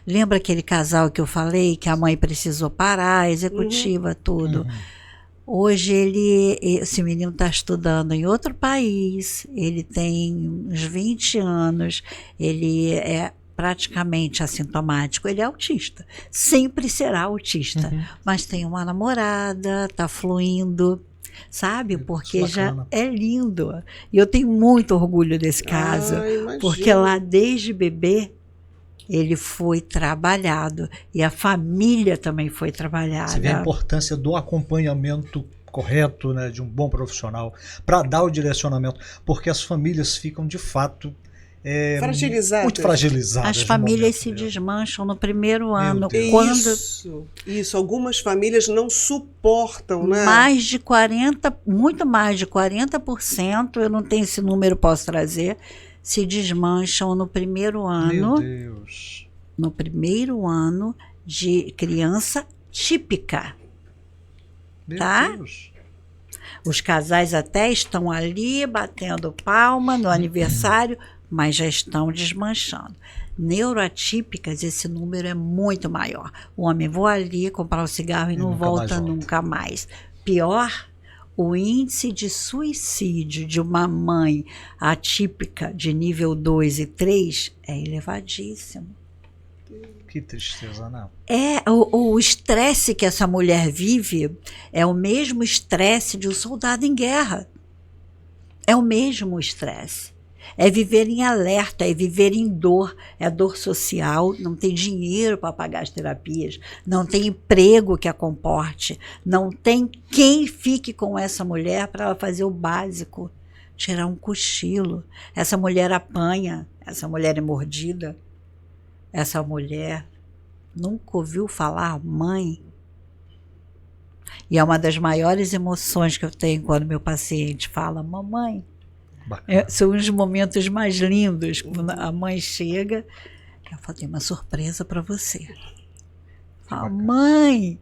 Lembra aquele casal que eu falei que a mãe precisou parar, executiva, tudo? Hoje esse menino está estudando em outro país, ele tem uns 20 anos, ele é praticamente assintomático, ele é autista, sempre será autista, mas tem uma namorada, está fluindo, sabe? Porque já é lindo. E eu tenho muito orgulho desse caso, porque lá desde bebê ele foi trabalhado e a família também foi trabalhada. Você vê a importância do acompanhamento correto, né, de um bom profissional para dar o direcionamento, porque as famílias ficam de fato muito fragilizadas. As famílias se desmancham no primeiro ano. Isso, algumas famílias não suportam, né? Muito mais de 40%, eu não tenho esse número, posso trazer, se desmancham no primeiro ano. Meu Deus. No primeiro ano de criança típica. Meu Deus. Os casais até estão ali batendo palma no aniversário, mas já estão desmanchando. Neuroatípicas, esse número é muito maior. O homem vou ali comprar o cigarro e não nunca mais volta volta. nunca mais. Pior, o índice de suicídio de uma mãe atípica de nível 2 e 3 é elevadíssimo. Que tristeza, não. O estresse que essa mulher vive é o mesmo estresse de um soldado em guerra. É o mesmo estresse. É viver em alerta, é viver em dor, é dor social, não tem dinheiro para pagar as terapias, não tem emprego que a comporte, não tem quem fique com essa mulher para ela fazer o básico, tirar um cochilo. Essa mulher apanha, essa mulher é mordida, essa mulher nunca ouviu falar mãe. E é uma das maiores emoções que eu tenho quando meu paciente fala mamãe. São os momentos mais lindos, quando a mãe chega, ela fala, tem uma surpresa para você. Fala, mãe!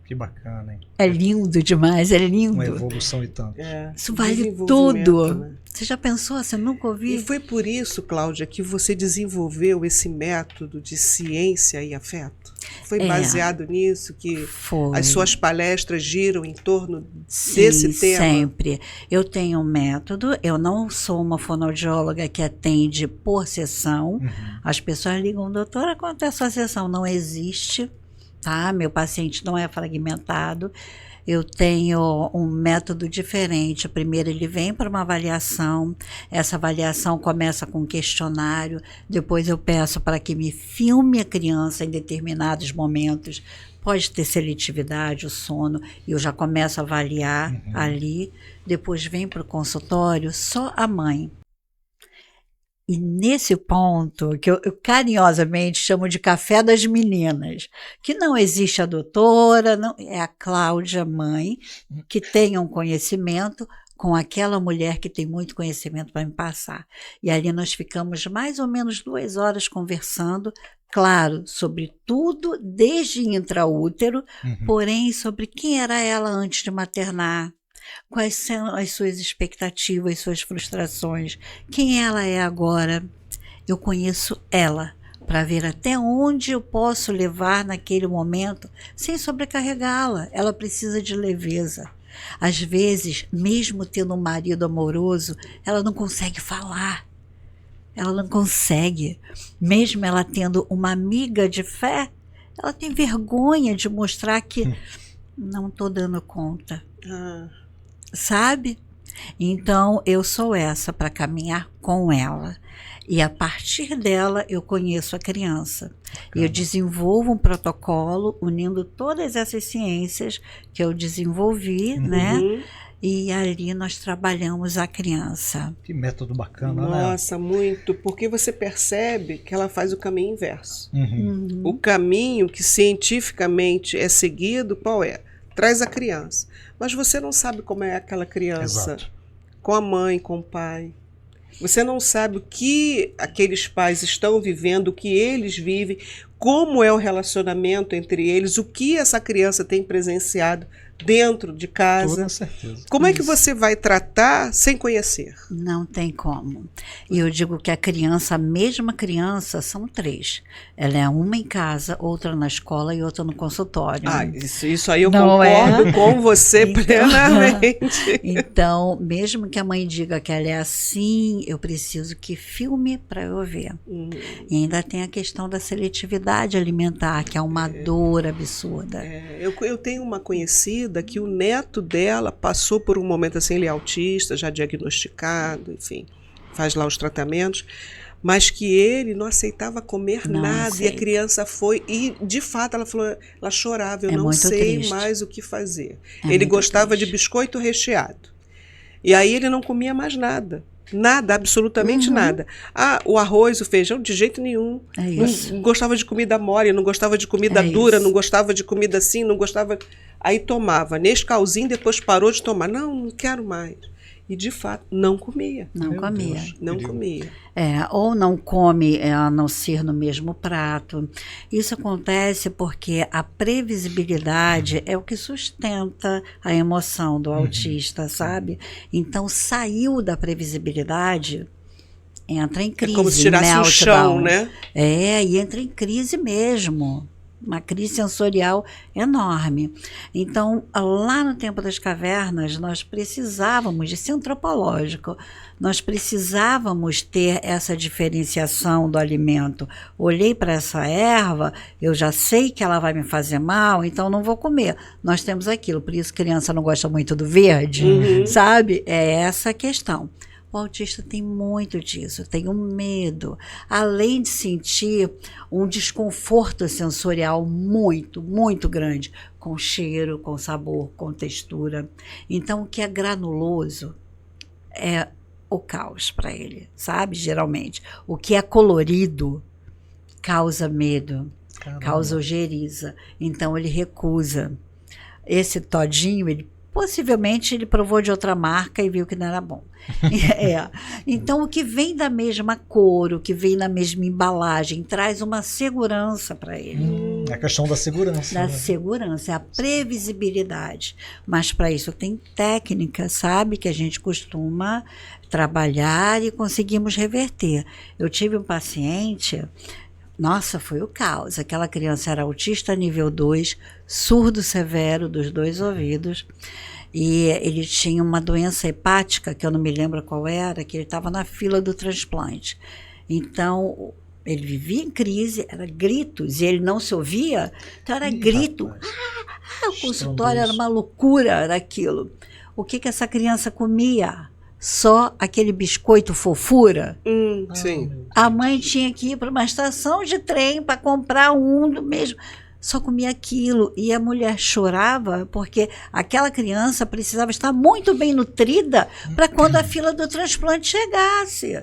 Que bacana, hein? É lindo demais, é lindo. Uma evolução e tanto. Isso vale tudo. Né? Você já pensou? Você nunca ouviu? E foi por isso, Cláudia, que você desenvolveu esse método de ciência e afeto? Foi baseado nisso que as suas palestras giram em torno desse tema? Sempre. Eu tenho um método, eu não sou uma fonoaudióloga que atende por sessão. As pessoas ligam, doutora, quanto é a sua sessão? Não existe, tá? Meu paciente não é fragmentado. Eu tenho um método diferente. Primeiro ele vem para uma avaliação, essa avaliação começa com um questionário, depois eu peço para que me filme a criança em determinados momentos, pode ter seletividade, o sono, e eu já começo a avaliar ali, depois vem para o consultório só a mãe. E nesse ponto, que eu carinhosamente chamo de café das meninas, que não existe a doutora, não, é a Cláudia mãe, que tem um conhecimento com aquela mulher que tem muito conhecimento para me passar. E ali nós ficamos mais ou menos 2 horas conversando, claro, sobre tudo, desde intraútero, porém sobre quem era ela antes de maternar, quais são as suas expectativas, suas frustrações, quem ela é agora. Eu conheço ela para ver até onde eu posso levar naquele momento sem sobrecarregá-la. Ela precisa de leveza. Às vezes, mesmo tendo um marido amoroso, ela não consegue falar. Ela não consegue. Mesmo ela tendo uma amiga de fé, ela tem vergonha de mostrar que não estou dando conta. Sabe? Então, eu sou essa para caminhar com ela. E a partir dela, eu conheço a criança. Eu desenvolvo um protocolo unindo todas essas ciências que eu desenvolvi, né? E ali nós trabalhamos a criança. Que método bacana, né? Nossa, muito. Porque você percebe que ela faz o caminho inverso. O caminho que cientificamente é seguido, qual é? Traz a criança. Mas você não sabe como é aquela criança. Exato. Com a mãe, com o pai. Você não sabe o que aqueles pais estão vivendo, o que eles vivem, como é o relacionamento entre eles, o que essa criança tem presenciado dentro de casa. Com certeza. Como é que você vai tratar sem conhecer? Não tem como. E eu digo que a criança, a mesma criança, são 3. Ela é uma em casa, outra na escola e outra no consultório. Isso aí eu Não concordo com você Então, plenamente. Então, mesmo que a mãe diga que ela é assim, eu preciso que filme para eu ver. E ainda tem a questão da seletividade alimentar, que é uma dor absurda. Eu tenho uma conhecida que o neto dela passou por um momento assim, ele é autista, já diagnosticado, enfim, faz lá os tratamentos, mas que ele não aceitava comer nada, e a criança foi, e de fato ela falou, ela chorava, eu não sei triste. mais o que fazer. Ele gostava de biscoito recheado, e aí ele não comia mais nada. Nada, absolutamente nada. O arroz, o feijão, de jeito nenhum. Não gostava de comida mole, não gostava de comida dura, não gostava de comida assim, não gostava... Aí tomava Nescauzinho, depois parou de tomar. Não quero mais. E, de fato, não comia. Não comia. Não comia. Ou não come a não ser no mesmo prato. Isso acontece porque a previsibilidade é o que sustenta a emoção do autista, sabe? Então, saiu da previsibilidade, entra em crise. É como se tirasse um chão, né? E entra em crise mesmo. Uma crise sensorial enorme. Então, lá no tempo das cavernas, nós precisávamos, isso é antropológico, nós precisávamos ter essa diferenciação do alimento. Olhei para essa erva, eu já sei que ela vai me fazer mal, então não vou comer. Nós temos aquilo, por isso criança não gosta muito do verde, sabe? É essa a questão. O autista tem muito disso, tem um medo, além de sentir um desconforto sensorial muito, muito grande, com cheiro, com sabor, com textura. Então, o que é granuloso é o caos para ele, sabe? Geralmente. O que é colorido causa medo, causa ojeriza. Então, ele recusa. Esse todinho, possivelmente ele provou de outra marca e viu que não era bom. Então, o que vem da mesma cor, o que vem na mesma embalagem, traz uma segurança para ele. A questão da segurança. Da segurança, é a previsibilidade. Mas para isso tem técnica, sabe, que a gente costuma trabalhar e conseguimos reverter. Eu tive um paciente... Nossa, foi o caos. Aquela criança era autista nível 2, surdo severo dos 2 ouvidos, e ele tinha uma doença hepática, que eu não me lembro qual era, que ele estava na fila do transplante. Então, ele vivia em crise, era gritos, e ele não se ouvia, então era grito. O consultório era uma loucura, era aquilo. O que essa criança comia? Só aquele biscoito fofura. Sim. A mãe tinha que ir para uma estação de trem para comprar um do mesmo. Só comia aquilo. E a mulher chorava porque aquela criança precisava estar muito bem nutrida para quando a fila do transplante chegasse.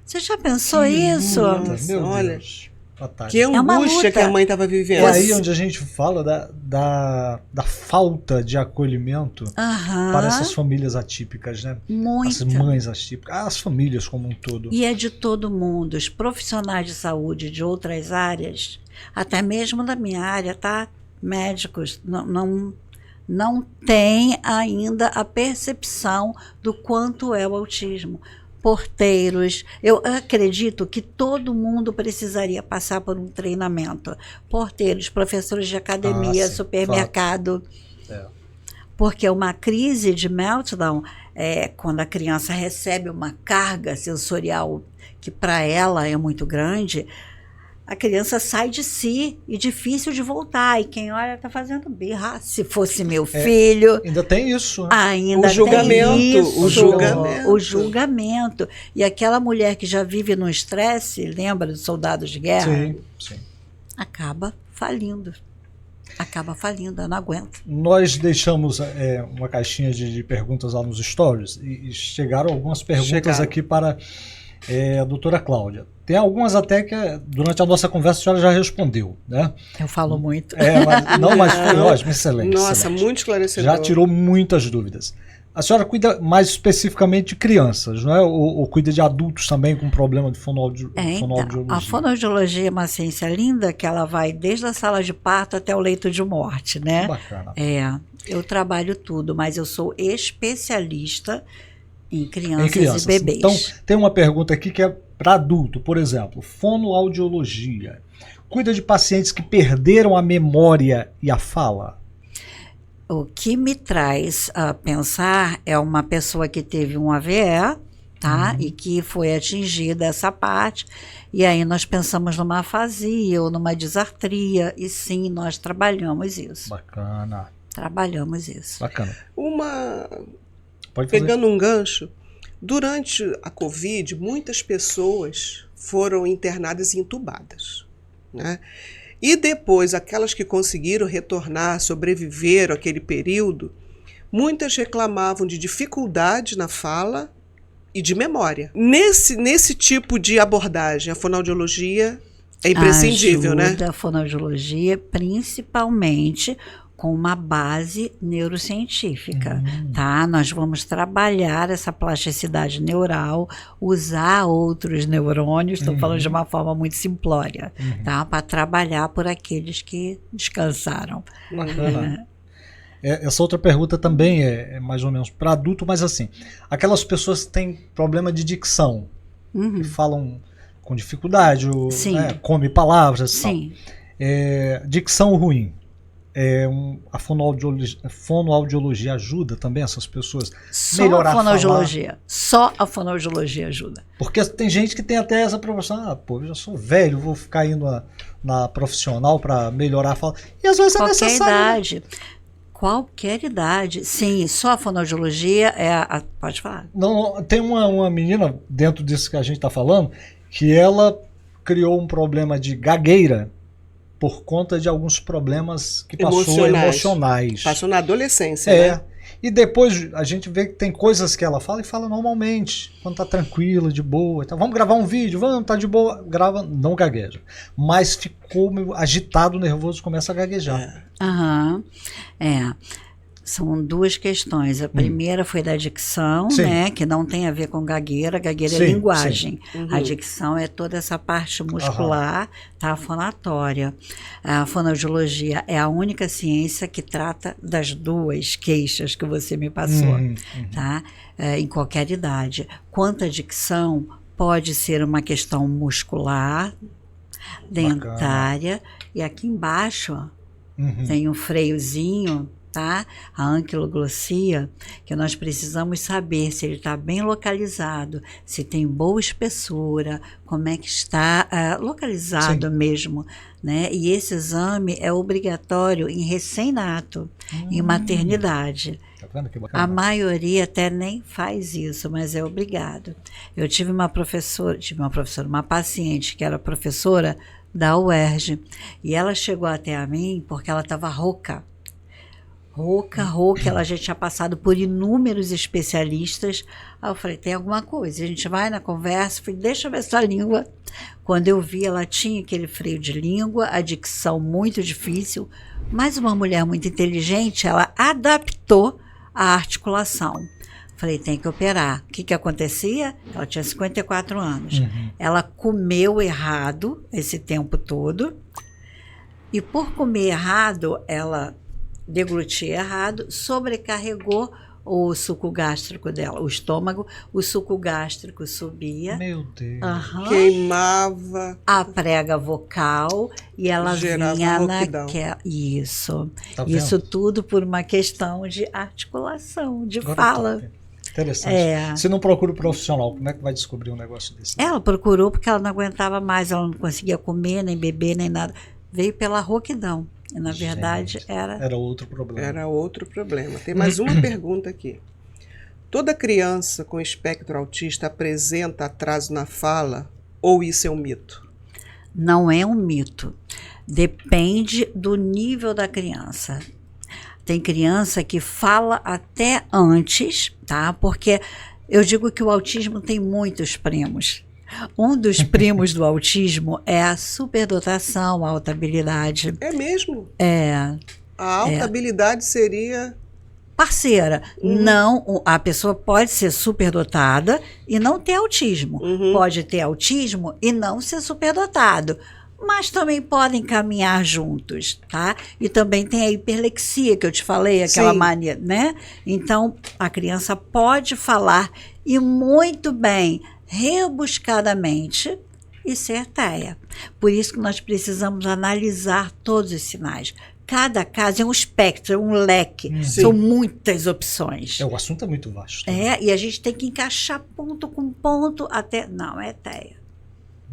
Você já pensou isso? Meu Olha. Deus. Fatal. Que angústia que a mãe estava vivendo. É aí onde a gente fala da falta de acolhimento para essas famílias atípicas, né? Muito. As mães atípicas, as famílias como um todo. E é de todo mundo. Os profissionais de saúde de outras áreas, até mesmo da minha área, tá? Médicos, não têm ainda a percepção do quanto é o autismo. Porteiros, eu acredito que todo mundo precisaria passar por um treinamento. Porteiros, professores de academia, sim, supermercado. Porque uma crise de meltdown é quando a criança recebe uma carga sensorial que para ela é muito grande, a criança sai de si e difícil de voltar. E quem olha está fazendo birra. Se fosse meu filho... Ainda tem isso. Né? Ainda o julgamento, tem isso. o julgamento. E aquela mulher que já vive no estresse, lembra dos soldados de guerra? Sim. Acaba falindo. Ela não aguenta. Nós deixamos uma caixinha de perguntas lá nos stories e chegaram algumas perguntas aqui para a doutora Cláudia. Tem algumas até que durante a nossa conversa a senhora já respondeu, né? Eu falo muito. Mas foi ótimo, excelente. Nossa, excelente. muito esclarecedor. Já tirou muitas dúvidas. A senhora cuida mais especificamente de crianças, não é? Ou cuida de adultos também com problema de fonoaudiologia? Então, a fonoaudiologia é uma ciência linda que ela vai desde a sala de parto até o leito de morte, né? Bacana. Eu trabalho tudo, mas eu sou especialista em crianças e bebês. Então, tem uma pergunta aqui que é para adulto, por exemplo, fonoaudiologia. Cuida de pacientes que perderam a memória e a fala? O que me traz a pensar é uma pessoa que teve um AVE, tá? E que foi atingida essa parte, e aí nós pensamos numa afasia ou numa disartria, e sim, nós trabalhamos isso. Bacana. Trabalhamos isso. Bacana. Pegando um gancho, durante a Covid, muitas pessoas foram internadas e entubadas, né? E depois, aquelas que conseguiram retornar, sobreviveram àquele período, muitas reclamavam de dificuldade na fala e de memória. Nesse tipo de abordagem, a fonoaudiologia é imprescindível, né? A fonoaudiologia, principalmente com uma base neurocientífica, tá? Nós vamos trabalhar essa plasticidade neural, usar outros neurônios, estou falando de uma forma muito simplória, tá? Para trabalhar por aqueles que descansaram. Bacana. Essa outra pergunta também é mais ou menos para adulto, mas assim, aquelas pessoas que têm problema de dicção, que falam com dificuldade, Sim. né, come palavras e tal. Sim. Dicção ruim. A fonoaudiologia ajuda também essas pessoas Só melhorar a a fonoaudiologia. Só a fonoaudiologia ajuda. Porque tem gente que tem até essa preocupação, eu já sou velho, vou ficar indo na profissional para melhorar a fala. E às vezes é Qualquer necessário. idade. Qualquer idade. Sim, só a fonoaudiologia pode falar. Não, tem uma menina dentro disso que a gente está falando, que ela criou um problema de gagueira por conta de alguns problemas que passou emocionais. Passou na adolescência, né? E depois a gente vê que tem coisas que ela fala e fala normalmente, quando tá tranquila, de boa. Então, vamos gravar um vídeo, vamos, tá de boa, grava, não gagueja. Mas ficou meio agitado, nervoso, começa a gaguejar. Aham. São duas questões. A primeira foi da dicção, Sim. né? Que não tem a ver com gagueira. Gagueira Sim, é linguagem. Uhum. A dicção é toda essa parte muscular, tá? Fonatória. A fonoaudiologia é a única ciência que trata das duas queixas que você me passou, tá? Em qualquer idade. Quanto à dicção, pode ser uma questão muscular, dentária, e aqui embaixo, ó, tem um freiozinho, tá? A anquiloglossia, que nós precisamos saber se ele está bem localizado, se tem boa espessura, como é que está localizado mesmo, né? E esse exame é obrigatório em recém-nato, em maternidade. Tá vendo que bacana? A maioria até nem faz isso, mas é obrigado. Eu tive uma paciente que era professora da UERJ, e ela chegou até a mim porque ela estava rouca, ela já tinha passado por inúmeros especialistas. Aí eu falei, tem alguma coisa? A gente vai na conversa, falei, deixa eu ver sua língua. Quando eu vi, ela tinha aquele freio de língua, a dicção muito difícil, mas uma mulher muito inteligente, ela adaptou a articulação. Falei, tem que operar. O que acontecia? Ela tinha 54 anos. Ela comeu errado esse tempo todo, e por comer errado, ela deglutia errado, sobrecarregou o suco gástrico dela, o estômago, o suco gástrico subia. Meu Deus. Queimava. A prega vocal, e ela Gerava vinha rouquidão. naquela. Isso. Tá Isso vendo? tudo por uma questão de articulação, de Agora fala. tá vendo. Interessante. Se não procura o profissional, como é que vai descobrir um negócio desse? Ela procurou porque ela não aguentava mais, ela não conseguia comer, nem beber, nem nada. Veio pela rouquidão. E, na verdade, Era outro problema. Era outro problema. Tem mais uma pergunta aqui. Toda criança com espectro autista apresenta atraso na fala, ou isso é um mito? Não é um mito. Depende do nível da criança. Tem criança que fala até antes, tá? Porque eu digo que o autismo tem muitos primos. Um dos primos do autismo é a superdotação, a alta habilidade. É mesmo? É. A alta habilidade seria... Parceira, não, a pessoa pode ser superdotada e não ter autismo. Pode ter autismo e não ser superdotado. Mas também podem caminhar juntos, tá? E também tem a hiperlexia, que eu te falei, aquela mania, né? Então, a criança pode falar e muito bem, rebuscadamente, e ser TEA. Por isso que nós precisamos analisar todos os sinais. Cada caso é um espectro, é um leque. São muitas opções. O assunto é muito vasto. E a gente tem que encaixar ponto com ponto até... Não, é TEA.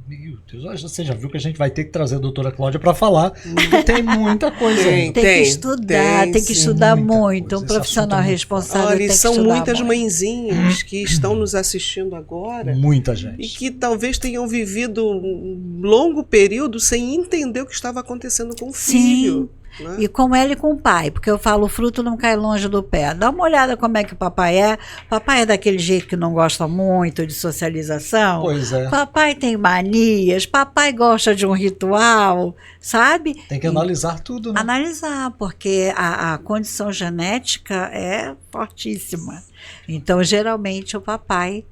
Meu Deus, você já viu que a gente vai ter que trazer a doutora Cláudia para falar, porque tem muita coisa aí. Tem que estudar, tem que estudar muito. coisa. Um profissional responsável Olha, tem que são estudar muitas muito. mãezinhas que estão nos assistindo agora Muita e gente. que talvez tenham vivido um longo período sem entender o que estava acontecendo com o filho. Né? E com ela e com o pai, porque eu falo, o fruto não cai longe do pé. Dá uma olhada como é que o papai é. Papai é daquele jeito que não gosta muito de socialização. Pois é. Papai tem manias, papai gosta de um ritual, sabe? Tem que analisar tudo, né? Analisar, porque a condição genética é fortíssima. Então, geralmente, o papai...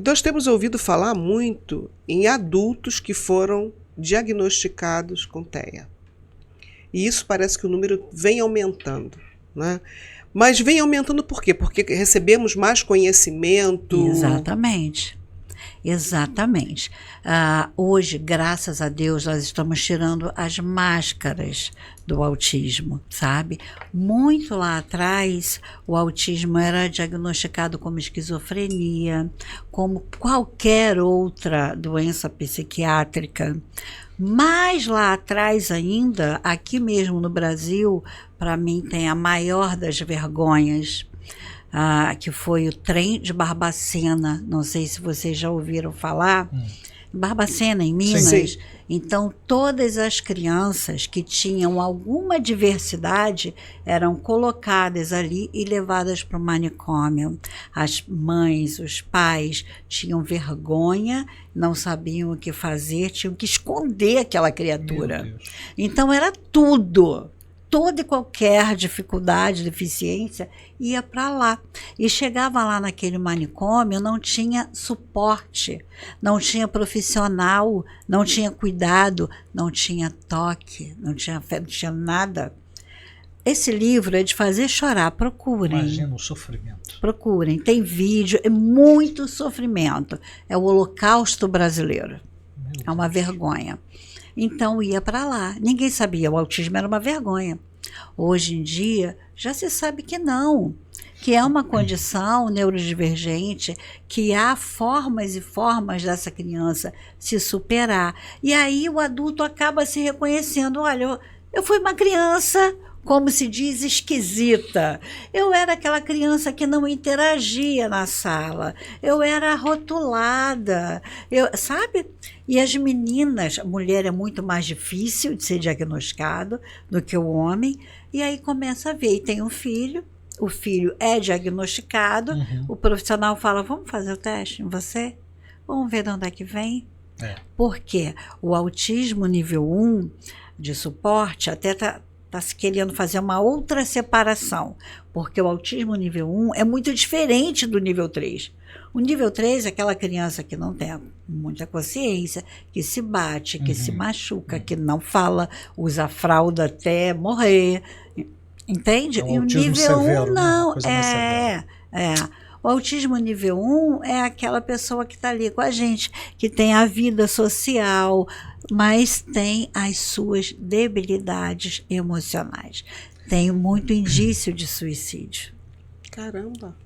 Nós temos ouvido falar muito em adultos que foram diagnosticados com TEA. E isso parece que o número vem aumentando, né? Mas vem aumentando por quê? Porque recebemos mais conhecimento. Exatamente. Exatamente. Hoje, graças a Deus, nós estamos tirando as máscaras do autismo, sabe? Muito lá atrás, o autismo era diagnosticado como esquizofrenia, como qualquer outra doença psiquiátrica. Mais lá atrás ainda, aqui mesmo no Brasil, para mim tem a maior das vergonhas, que foi o trem de Barbacena. Não sei se vocês já ouviram falar. Barbacena, em Minas. Sim. Então, todas as crianças que tinham alguma diversidade eram colocadas ali e levadas para o manicômio. As mães, os pais tinham vergonha, não sabiam o que fazer, tinham que esconder aquela criatura. Então, era tudo. Toda e qualquer dificuldade, deficiência, ia para lá. E chegava lá naquele manicômio, não tinha suporte, não tinha profissional, não tinha cuidado, não tinha toque, não tinha fé, não tinha nada. Esse livro é de fazer chorar, procurem. Imagina o sofrimento. Procurem, tem vídeo, é muito sofrimento. É o Holocausto brasileiro. É uma vergonha. Então ia para lá. Ninguém sabia, o autismo era uma vergonha. Hoje em dia já se sabe que não, que é uma condição neurodivergente, que há formas e formas dessa criança se superar. E aí o adulto acaba se reconhecendo, olha, eu fui uma criança, como se diz, esquisita. Eu era aquela criança que não interagia na sala. Eu era rotulada. Sabe? E as meninas, a mulher é muito mais difícil de ser diagnosticado do que o homem. E aí começa a ver. E tem um filho, o filho é diagnosticado, o profissional fala, vamos fazer o teste em você? Vamos ver de onde é que vem? Porque o autismo nível 1 de suporte até está se querendo fazer uma outra separação, porque o autismo nível 1 é muito diferente do nível 3. O nível 3 é aquela criança que não tem muita consciência, que se bate, que se machuca, que não fala, usa fralda até morrer, entende? É e o nível severo, 1 não, né? O autismo nível 1 é aquela pessoa que está ali com a gente, que tem a vida social, mas tem as suas debilidades emocionais. Tem muito indício de suicídio. Caramba.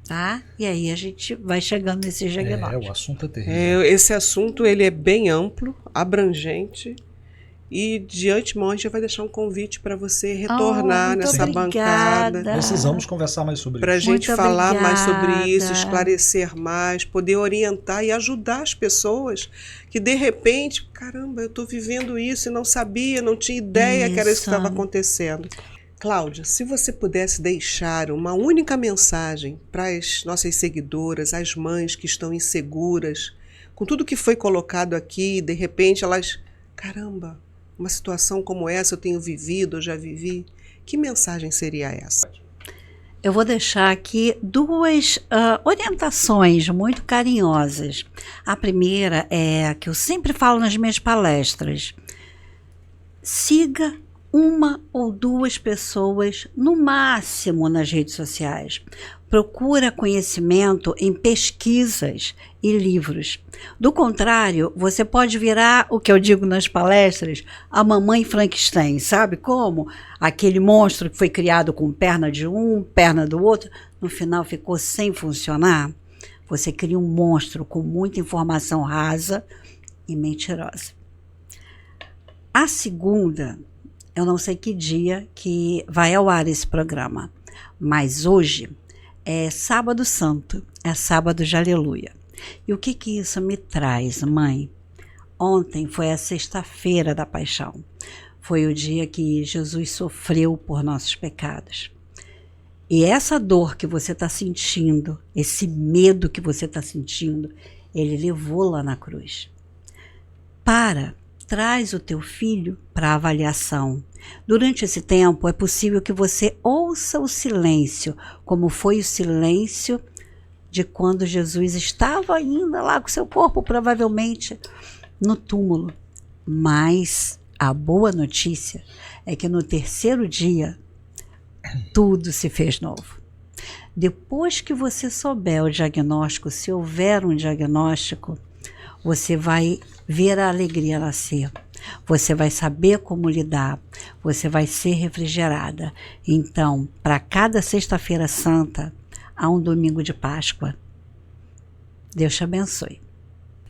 Tá? E aí a gente vai chegando nesse diagnóstico. O assunto é terrível. Esse assunto ele é bem amplo, abrangente. E de antemão a gente vai deixar um convite para você retornar nessa bancada. Precisamos conversar mais sobre para a isso. gente falar mais sobre isso, esclarecer mais, poder orientar e ajudar as pessoas que de repente, caramba, eu estou vivendo isso e não sabia, não tinha ideia que era isso que estava acontecendo. Cláudia, se você pudesse deixar uma única mensagem para as nossas seguidoras, as mães que estão inseguras, com tudo que foi colocado aqui, de repente elas, caramba, uma situação como essa eu tenho vivido, eu já vivi, que mensagem seria essa? Eu vou deixar aqui duas orientações muito carinhosas. A primeira é a que eu sempre falo nas minhas palestras. Siga uma ou duas pessoas, no máximo, nas redes sociais. Procura conhecimento em pesquisas e livros. Do contrário, você pode virar, o que eu digo nas palestras, a mamãe Frankenstein. Sabe como? Aquele monstro que foi criado com perna de um, perna do outro, no final ficou sem funcionar. Você cria um monstro com muita informação rasa e mentirosa. A segunda, eu não sei que dia que vai ao ar esse programa, mas hoje é Sábado Santo, é Sábado de Aleluia. E o que isso me traz, mãe? Ontem foi a sexta-feira da paixão. Foi o dia que Jesus sofreu por nossos pecados. E essa dor que você está sentindo, esse medo que você está sentindo, ele levou lá na cruz. Traz o teu filho para avaliação. Durante esse tempo, é possível que você ouça o silêncio, como foi o silêncio de quando Jesus estava ainda lá com seu corpo, provavelmente no túmulo. Mas a boa notícia é que no terceiro dia, tudo se fez novo. Depois que você souber o diagnóstico, se houver um diagnóstico, você vai ver a alegria nascer. Você vai saber como lidar. Você vai ser refrigerada. Então, para cada sexta-feira santa, há um domingo de Páscoa. Deus te abençoe.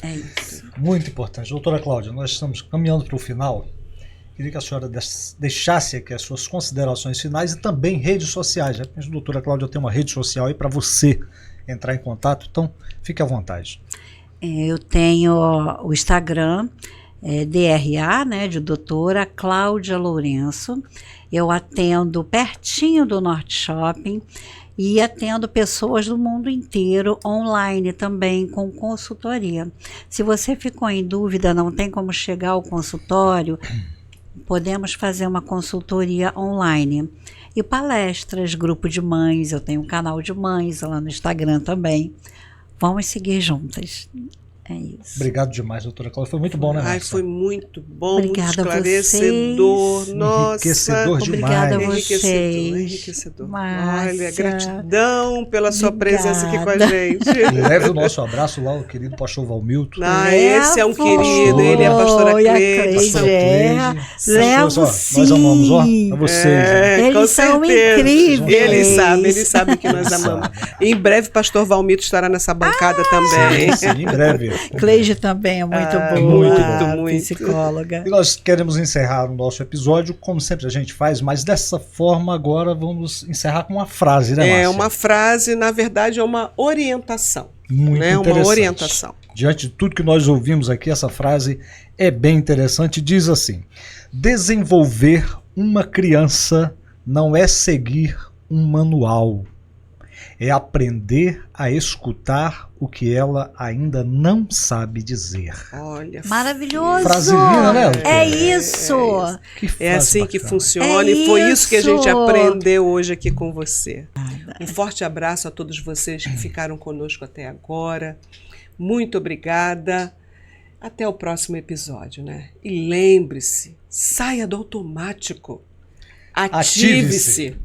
É isso. Muito importante. Doutora Cláudia, nós estamos caminhando para o final. Queria que a senhora deixasse aqui as suas considerações finais e também redes sociais. A doutora Cláudia tem uma rede social aí para você entrar em contato, então fique à vontade. Eu tenho o Instagram, DRA, né, de doutora Cláudia Lourenço. Eu atendo pertinho do Norte Shopping e atendo pessoas do mundo inteiro online também com consultoria. Se você ficou em dúvida, não tem como chegar ao consultório, podemos fazer uma consultoria online. E palestras, grupo de mães, eu tenho um canal de mães lá no Instagram também. Vamos seguir juntas. É isso. Obrigado demais, doutora Cláudia. Foi muito bom, né, Márcia? Foi muito bom, Obrigada muito esclarecedor. a Nossa, enriquecedor demais. Obrigada a vocês. Enriquecedor. Márcia, Olha, gratidão pela sua obrigada. presença aqui com a gente. Leve o nosso abraço lá, o querido pastor Valmilton. Esse é um querido, ele é a pastora Cleide. Pastor Levo sim. Nós amamos, ó, a vocês. Com Eles são certeza. incríveis. Ele sabe que nós amamos. Em breve, pastor Valmilton estará nessa bancada também. Sim, em breve. Cleide também é muito boa, muito. psicóloga. E nós queremos encerrar o nosso episódio, como sempre a gente faz, mas dessa forma agora vamos encerrar com uma frase, né, Márcia? Uma frase, na verdade, é uma orientação. Muito interessante. Uma orientação. Diante de tudo que nós ouvimos aqui, essa frase é bem interessante. Diz assim: desenvolver uma criança não é seguir um manual, é aprender a escutar o que ela ainda não sabe dizer. Olha, Maravilhoso! Frase linda, né? É isso! É assim que bacana. funciona e foi isso que a gente aprendeu hoje aqui com você. Um forte abraço a todos vocês que ficaram conosco até agora. Muito obrigada. Até o próximo episódio, né? E lembre-se, saia do automático. Ative-se.